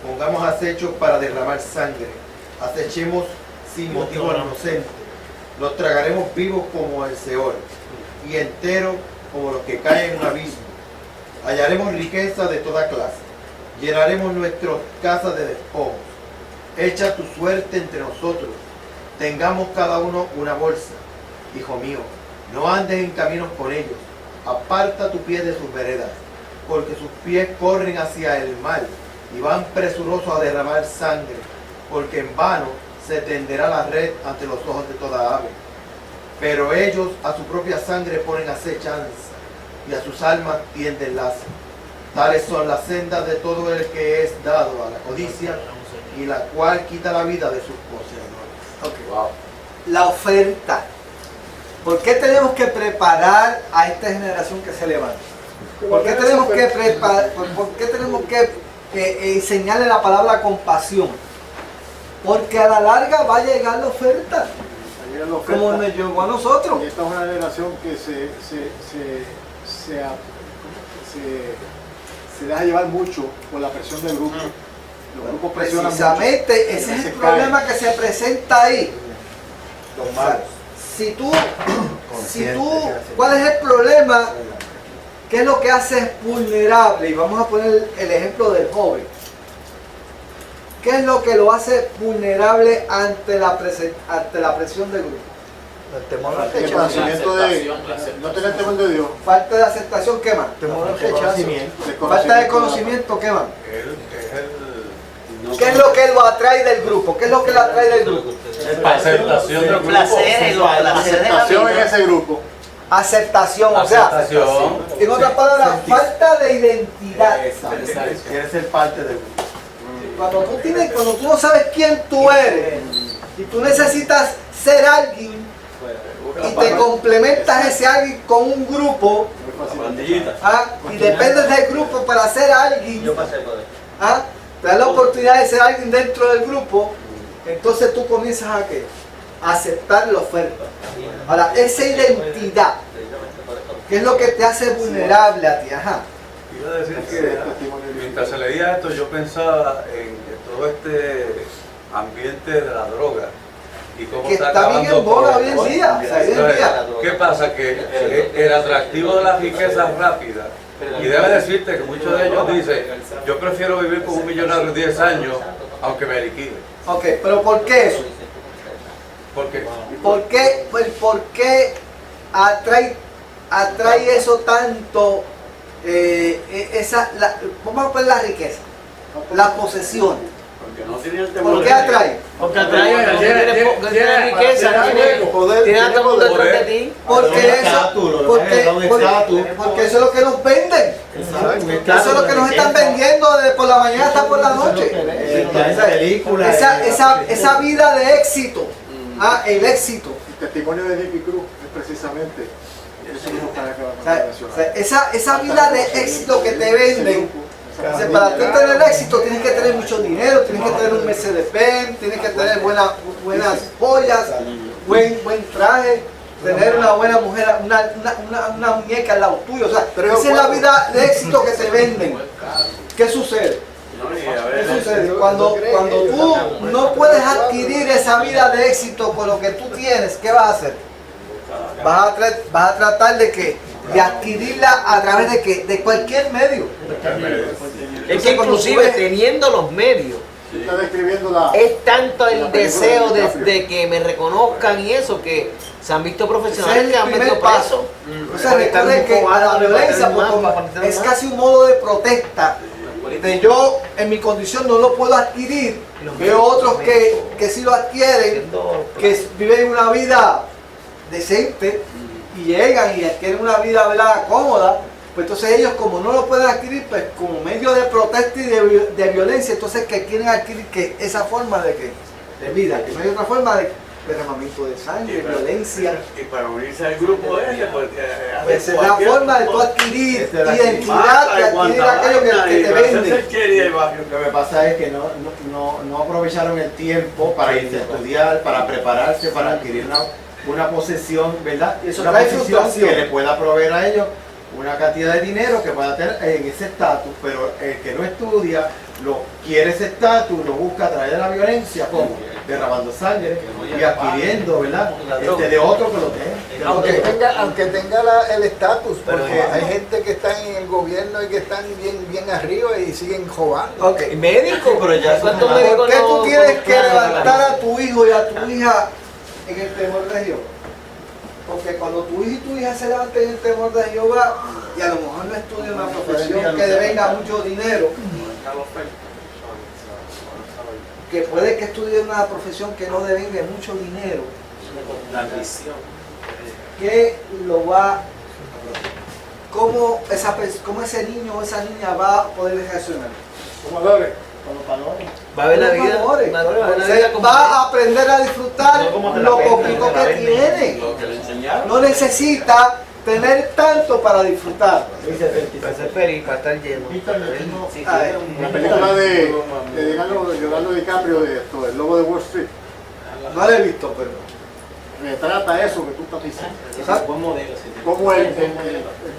S8: pongamos acechos para derramar sangre, acechemos sin motivo inocente, los tragaremos vivos como el Seol, y enteros como los que caen en un abismo. Hallaremos riqueza de toda clase, llenaremos nuestras casas de despojos. Echa tu suerte entre nosotros, tengamos cada uno una bolsa. Hijo mío, no andes en caminos con ellos, aparta tu pie de sus veredas, porque sus pies corren hacia el mal y van presurosos a derramar sangre, porque en vano se tenderá la red ante los ojos de toda ave. Pero ellos a su propia sangre ponen acechanza y a sus almas tienden lazo. Tales son las sendas de todo el que es dado a la codicia y la cual quita la vida de sus poseedores.
S1: Okay. Wow. La oferta. ¿Por qué tenemos que preparar a esta generación que se levanta? ¿Por qué tenemos que preparar? ¿Por qué tenemos que enseñarle la palabra compasión? Porque a la larga va a llegar la oferta. Como nos llegó a nosotros.
S9: Y esta es una generación que se deja llevar mucho por la presión del grupo. Los grupos presionan
S1: precisamente
S9: mucho,
S1: ese es el problema que se presenta ahí.
S9: Los malos.
S1: Si tú, ¿cuál es el problema? ¿Qué es lo que hace vulnerable? Y vamos a poner el ejemplo del joven. ¿Qué es lo que lo hace vulnerable ante la presión del grupo? El temor al rechazo.
S9: No tener temor de Dios.
S1: Falta de aceptación, ¿qué más? Temor al rechazo. Falta de conocimiento, ¿qué más? ¿Qué es lo que lo atrae del grupo? ¿Qué es lo que lo atrae del grupo?
S2: La aceptación del grupo.
S9: Aceptación en ese grupo.
S1: Aceptación, o sea, en otras palabras, falta de identidad.
S8: Quieres ser parte del grupo.
S1: Cuando tú no sabes quién tú eres y tú necesitas ser alguien y te complementas ese alguien con un grupo y dependes del grupo para ser alguien, te das la oportunidad de ser alguien dentro del grupo, entonces tú comienzas a ¿qué? A aceptar la oferta. Ahora, esa identidad, ¿qué es lo que te hace vulnerable a ti?
S2: Iba a decir que mientras se leía esto yo pensaba en todo este ambiente de la droga y cómo
S1: que está bien en boga hoy en día.
S2: ¿Qué pasa? Que el atractivo de la riqueza es rápida. Y debe decirte que muchos de ellos dicen, yo prefiero vivir con un millonario 10 años aunque me liquide.
S1: Ok, pero ¿por qué eso?
S2: ¿Por qué?
S1: ¿Por qué atrae eso tanto? Vamos a poner la riqueza, la posesión. ¿Por qué atrae?
S6: Porque atrae, tiene riqueza, tiene poder, tiene a todo el mundo detrás de ti.
S1: Porque eso es lo que nos venden. Eso es lo que nos están vendiendo desde por la mañana hasta por la noche. Esa vida de éxito, el éxito.
S9: El testimonio de Nicky Cruz es precisamente eso mismo
S1: esa vida de éxito que te venden. Para tú tener éxito tienes que tener mucho dinero, tienes que tener un Mercedes-Benz, tienes que tener buenas joyas, buen traje, tener una buena mujer, una muñeca al lado tuyo. O sea, esa es la vida de éxito que te venden. ¿Qué sucede? ¿Qué sucede? Cuando tú no puedes adquirir esa vida de éxito con lo que tú tienes, ¿qué vas a hacer? Vas a tratar de adquirirla a través de ¿qué? De cualquier medio.
S6: Es que inclusive teniendo los medios, es tanto el deseo de que me reconozcan y eso, que se han visto profesionales que han metido presos.
S1: O sea, recuerden que a la violencia es casi un modo de protesta yo en mi condición no lo puedo adquirir, veo otros que sí lo adquieren, que viven una vida decente y llegan y adquieren una vida, ¿verdad?, cómoda. Pues entonces ellos, como no lo pueden adquirir, pues como medio de protesta y de violencia, entonces que quieren adquirir que esa forma de vida, que no hay otra forma de derramamiento de sangre, violencia.
S2: Y para unirse al grupo ese, pues
S1: es la forma de tú adquirir identidad, de adquirir aquello que te vende.
S8: Lo que pasa es que no aprovecharon el tiempo para irse a estudiar, para prepararse, para adquirir una posesión, ¿verdad?
S1: Eso
S8: una
S1: trae
S8: posesión
S1: frustración
S8: que le pueda proveer a ellos una cantidad de dinero que pueda tener en ese estatus, pero el que no estudia, quiere ese estatus, lo busca a través de la violencia, como derramando sangre y adquiriendo, ¿verdad?, de otro que lo tenga.
S3: Aunque tenga el estatus, porque hay gente que está en el gobierno y que están bien arriba y siguen robando.
S1: Ok, médico, pero ya. ¿Por qué tú tienes que levantar a tu hijo y a tu hija en el temor de Jehová? Porque cuando tu hijo y tu hija se levanten en el temor de Jehová y a lo mejor no estudien una profesión que devenga mucho dinero, que puede que estudie una profesión que no devenga mucho dinero,
S14: La ambición.
S1: que lo va, cómo ese niño o esa niña va a poder reaccionar.
S3: Como valores.
S6: Va a ver la vida.
S1: Va a aprender a disfrutar lo poquito que tiene. No necesita tener tanto para disfrutar.
S6: Para estar lleno.
S9: La película de Leonardo DiCaprio, El Lobo de Wall Street.
S1: No la he visto, pero
S9: retrata eso que tú estás diciendo.
S6: Buen modelo.
S9: Como el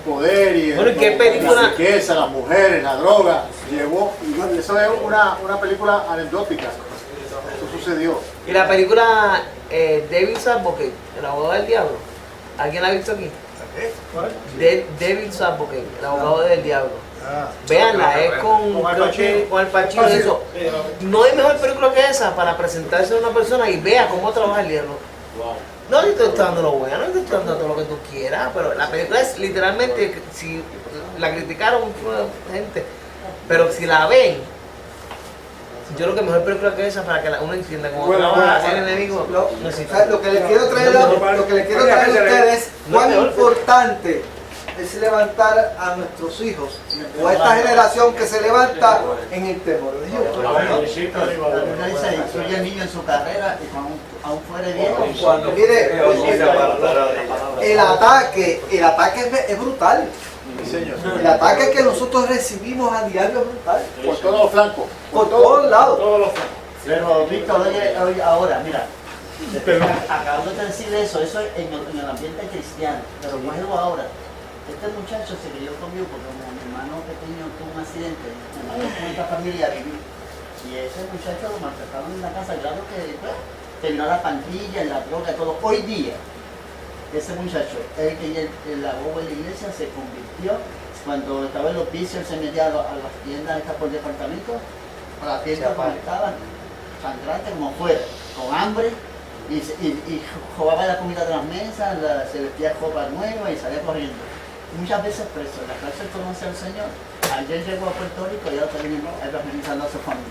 S9: poder y
S6: Bueno, ¿y qué película?
S9: la riqueza, las mujeres, la droga, llevó. Y eso es una película anecdótica. Eso sucedió.
S6: Y la película Devil's Advocate, el abogado del diablo. ¿Alguien la ha visto aquí? Devil's Advocate, el abogado del diablo. Veanla, es con el Pacino. Eso. No hay mejor película que esa para presentarse a una persona y vea cómo trabaja el diablo. No le estoy dando lo bueno, no le estoy dando todo lo que tú quieras, pero la película es literalmente, si la criticaron gente, pero si la ven, yo creo que mejor película que esa para que uno entienda cómo trabaja el enemigo.
S1: Lo que les quiero traer a ustedes, cuán importante es levantar a nuestros hijos o a esta generación que se levanta en el temor de Dios.
S7: La dice, instruye al niño en su carrera y aún fuere viejo.
S1: Mire, el ataque es brutal. El ataque que nosotros recibimos a diario es brutal.
S9: Por todos los flancos.
S1: Por todos lados.
S7: Pero Víctor, oye, ahora, mira, acabo de decir eso es en el ambiente cristiano, pero vuelvo ahora. Este muchacho se crió conmigo porque como mi hermano pequeño tuvo un accidente, mi hermano con esta familia viví. Y ese muchacho lo maltrataron en la casa, claro que pues, terminó la pandilla, la droga, todo. Hoy día, ese muchacho, el que la boba en la iglesia se convirtió, cuando estaba en los vicios, se metía a las tiendas estas por departamento, a las tiendas donde estaban, sangrante como fuera, con hambre, y robaba la comida de las mesas, se vestía ropa nueva y salía corriendo. Muchas veces preso, la cárcel conoce al Señor. Ayer llegó a Puerto Rico y ahora terminó evangelizando a su familia.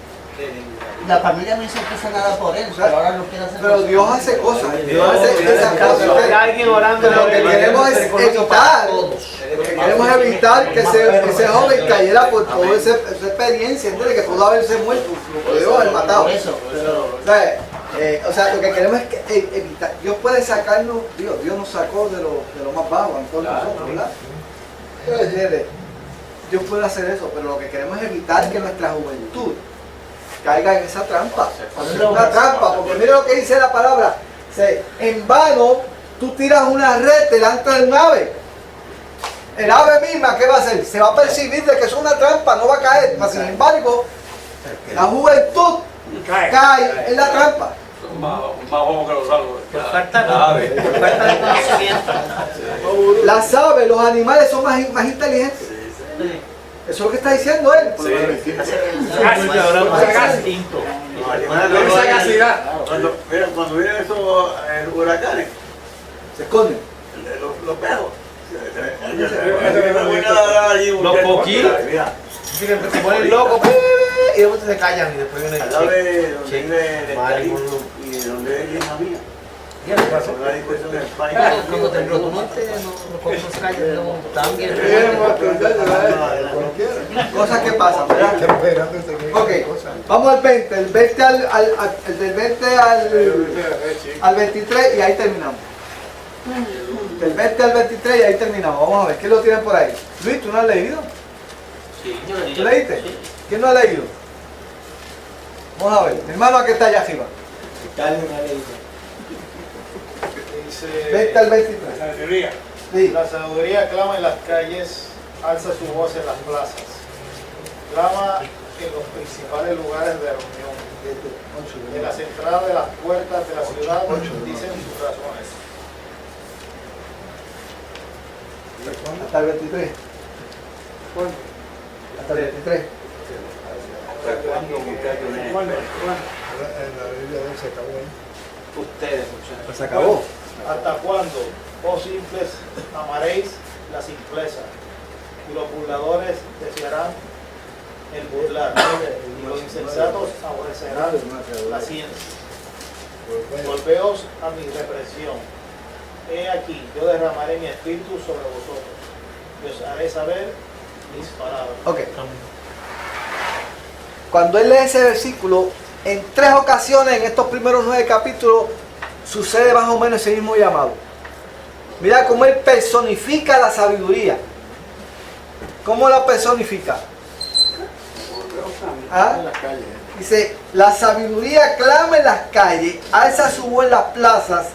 S7: La familia no hizo nada por él, pero ahora lo quiere hacer.
S1: Pero Dios hace cosas. Dios hace esas cosas.
S6: Hay alguien orando.
S1: Lo que queremos es evitar que ese joven cayera por toda esa experiencia, ¿entiendes? Que pudo haberse muerto, lo pudo haber matado. O sea, lo que queremos es evitar. Dios puede sacarnos, Dios nos sacó de lo más bajo, a todos nosotros, ¿verdad? Dios puede hacer eso, pero lo que queremos es evitar que nuestra juventud caiga en esa trampa. Es una trampa, porque mira lo que dice la palabra. En vano tú tiras una red delante del ave. El ave misma, ¿qué va a hacer? Se va a percibir de que es una trampa, no va a caer. Mas, sin embargo, la juventud cae en la trampa.
S6: Falta de conocimiento.
S1: Las aves, los animales son más inteligentes. Eso es lo que está diciendo él.
S2: Cuando vienen esos huracanes,
S1: se esconden.
S2: Los perros.
S6: Los coquillos. Así que se ponen locos y después se callan y después viene
S1: Al lado de donde vive
S6: Mari.
S1: y donde es María.
S6: ¿Qué le pasó?
S1: Una discusión en España.
S6: Cuando tembló, tú no se callan, no, también.
S1: Cosas que pasan, ¿verdad? Ok, vamos al 20, del 20 al 23 y ahí terminamos. Del 20 al 23 y ahí terminamos. Vamos a ver, ¿qué lo tienen por ahí? Luis, ¿tú no has leído?
S4: Sí, yo leí.
S1: ¿Tú leíste?
S4: Sí.
S1: ¿Quién no ha leído? Vamos a ver, mi hermano que está allá arriba.
S3: Dice
S1: 20 al 23.
S3: la sabiduría.
S1: Sí.
S3: La sabiduría clama en las calles, alza su voz en las plazas. Clama en los principales lugares de reunión. En las entradas de las puertas de la ciudad dicen sus razones.
S1: Hasta el 23.
S12: ¿Cuándo?
S1: Hasta el 23.
S12: ¿Cuándo?
S3: En la Biblia de él se acabó ahí.
S14: Ustedes, muchachos.
S1: Pues se acabó.
S3: ¿Hasta cuándo, oh simples, amaréis la simpleza? Y los burladores desearán el burlar, y los insensatos aborrecerán la ciencia. Volveos a mi represión. He aquí, yo derramaré mi espíritu sobre vosotros, y os haré saber mis palabras.
S1: Ok. Cuando él lee ese versículo, en 3 ocasiones en estos primeros 9 capítulos sucede más o menos ese mismo llamado. Mira cómo él personifica la sabiduría. ¿Cómo la personifica? ¿Ah?
S3: En las calles.
S1: Dice, la sabiduría clama en las calles, alza su voz en las plazas,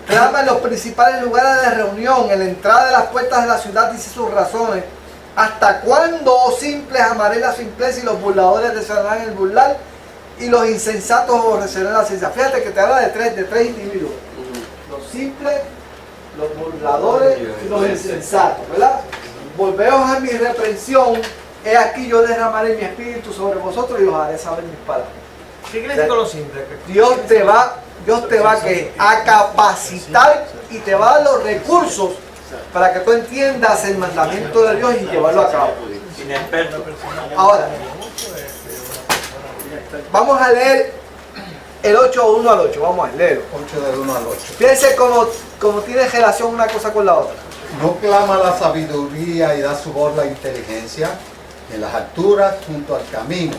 S1: clama en los principales lugares de reunión, en la entrada de las puertas de la ciudad dice sus razones. ¿Hasta cuándo, oh simples, amaré la simpleza y los burladores desearán el burlar y los insensatos aborrecerán la ciencia? Fíjate que te habla de tres individuos. Los simples, los burladores y los insensatos, ¿verdad? Volveos a mi reprensión, he aquí yo derramaré mi espíritu sobre vosotros y os haré saber mis palabras.
S6: ¿Qué quiere decir con los simples?
S1: Dios te va a capacitar y te va a dar los recursos para que tú entiendas el mandamiento de Dios y llevarlo a cabo.
S14: Inexperto.
S1: Ahora, vamos a leer el 8, 1 al 8. Vamos a leerlo.
S15: 8 del 1 al 8.
S1: Fíjense cómo tiene relación una cosa con la otra.
S15: No clama la sabiduría y da su voz la inteligencia en las alturas junto al camino,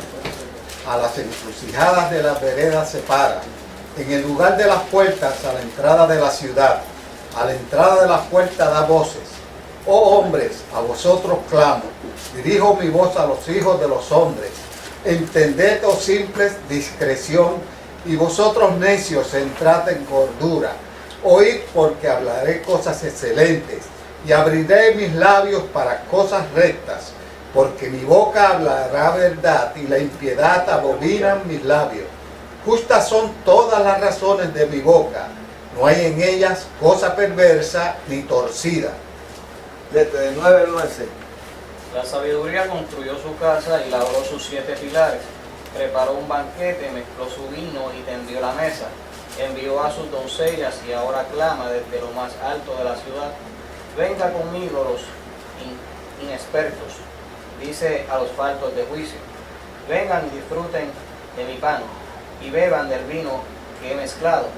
S15: a las encrucijadas de las veredas se para, en el lugar de las puertas a la entrada de la ciudad, a la entrada de las puertas da voces. Oh hombres, a vosotros clamo, dirijo mi voz a los hijos de los hombres. Entended, oh simples, discreción, y vosotros necios, entrad en cordura. Oíd, porque hablaré cosas excelentes, y abriré mis labios para cosas rectas, porque mi boca hablará verdad, y la impiedad abominan mis labios. Justas son todas las razones de mi boca, no hay en ellas cosa perversa ni torcida.
S1: Desde 9 al 9.
S16: La sabiduría construyó su casa y labró sus 7 pilares. Preparó un banquete, mezcló su vino y tendió la mesa. Envió a sus doncellas y ahora clama desde lo más alto de la ciudad. Venga conmigo los inexpertos, dice a los faltos de juicio. Vengan y disfruten de mi pan y beban del vino que he mezclado.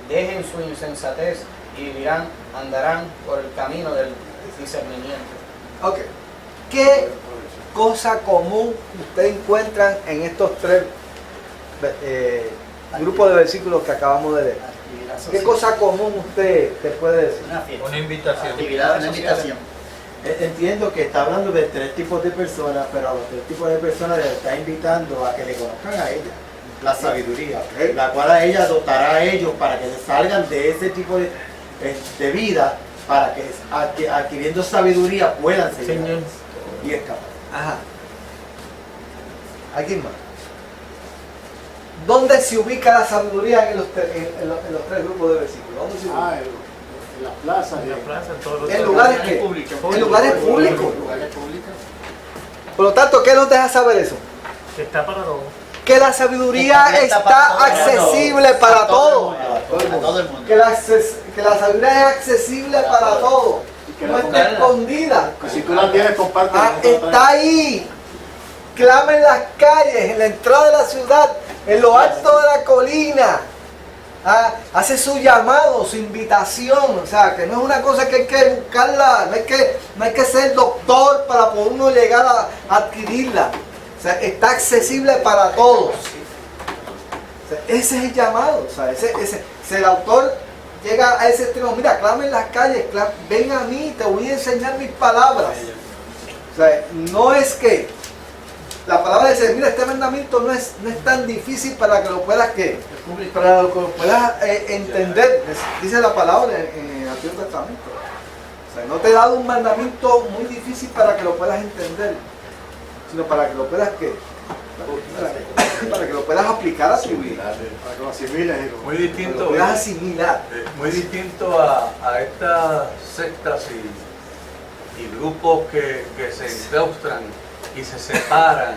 S16: Dejen su insensatez y vivirán, andarán por el camino del discernimiento.
S1: Ok. ¿Qué cosa común ustedes encuentran en estos 3 grupos de versículos que acabamos de leer? ¿Qué cosa común usted te puede decir?
S11: Una invitación.
S7: Una invitación.
S8: Entiendo que está hablando de 3 tipos de personas, pero a los 3 tipos de personas les está invitando a que le conozcan a ella la sabiduría, la cual a ella dotará a ellos para que salgan de ese tipo de vida, para que adquiriendo sabiduría puedan seguir y escapar.
S1: Ajá. ¿Alguien más? ¿Dónde se ubica la sabiduría en los 3 grupos de versículos? ¿Dónde se ubica?
S3: En las plazas.
S1: ¿En lugares qué? En lugares públicos. Por lo tanto, ¿qué nos deja saber eso?
S6: Que está para todos.
S1: Que la sabiduría está accesible para todos. Que la sabiduría es accesible para todos. No está escondida.
S9: Si tú la tienes, comparte.
S1: Está ahí. clama en las calles, en la entrada de la ciudad, en lo alto de la colina. Hace su llamado, su invitación. O sea, que no es una cosa que hay que buscarla, no hay que ser doctor para poder uno llegar a adquirirla. O sea, está accesible para todos. O sea, ese es el llamado. O sea, el autor llega a ese extremo. Mira, clama en las calles, ven a mí, te voy a enseñar mis palabras. O sea, no es que la palabra dice, mira, este mandamiento no es tan difícil para que lo puedas para que lo puedas entender. Dice la palabra en el Antiguo Testamento. O sea, no te he dado un mandamiento muy difícil para que lo puedas entender, sino para que lo puedas para que lo puedas aplicar a tu vida.
S9: Para que lo asimiles.
S2: Muy distinto,
S1: lo puedas asimilar.
S2: Muy distinto a estas sectas y grupos que se enclaustran y se separan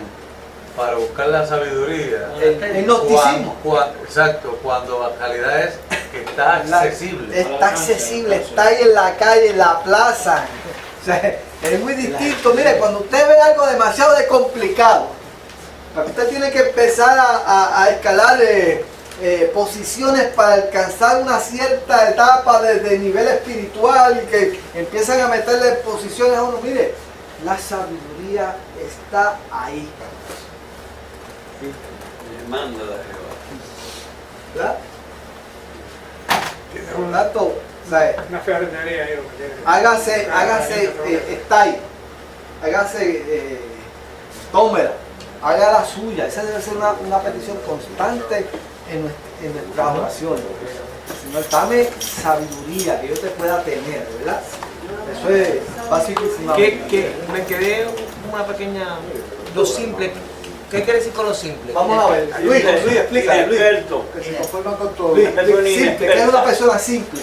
S2: para buscar la sabiduría.
S1: El gnosticismo.
S2: Exacto, cuando la realidad es que está accesible.
S1: Está accesible, está ahí en la calle, en la plaza. O sea, es muy distinto. Mire, cuando usted ve algo demasiado complicado, usted tiene que empezar a escalar posiciones para alcanzar una cierta etapa de nivel espiritual y que empiezan a meterle posiciones a uno. Mire, la sabiduría está ahí.
S2: Manda de
S1: ¿verdad? Por lo tanto,
S12: una ferretería ahí,
S1: hágase, está ahí. Hágase, tómela, haga la suya. Esa debe ser una petición constante en nuestras oraciones. Señor, dame sabiduría que yo te pueda tener, ¿verdad? Eso es básicamente.
S6: Que me quedé una pequeña. Lo simple. ¿Qué quiere decir con lo simple?
S1: Vamos a ver. Luis, explícale. Luis.
S9: Que se conforman con todo.
S1: Luis, simple, ¿qué es una persona simple?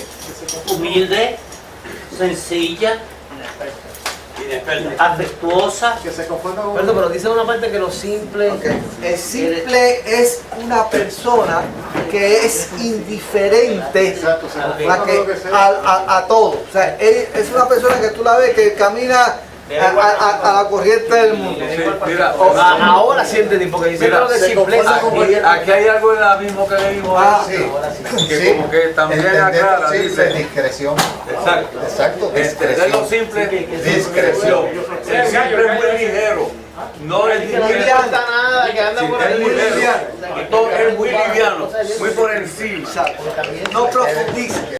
S4: Humilde, sencilla, afectuosa.
S9: Que se conforman con.
S6: Perdón, pero dice una parte que lo simple.
S1: El simple es una persona que es indiferente a todo. O sea, es una persona que tú la ves que camina a la corriente del mundo.
S2: Sí, mira,
S6: ahora sí entendí, porque dice lo de simpleza.
S2: Aquí hay algo en la mismo que leímos, que como que también aclara, dice
S15: discreción.
S2: Exacto.
S15: Discreción.
S2: Lo simple, discreción. El simple es muy ligero. No es
S6: No le importa nada, que anda por ahí.
S2: muy liviano. Es muy liviano, muy por encima.
S1: No profundiza.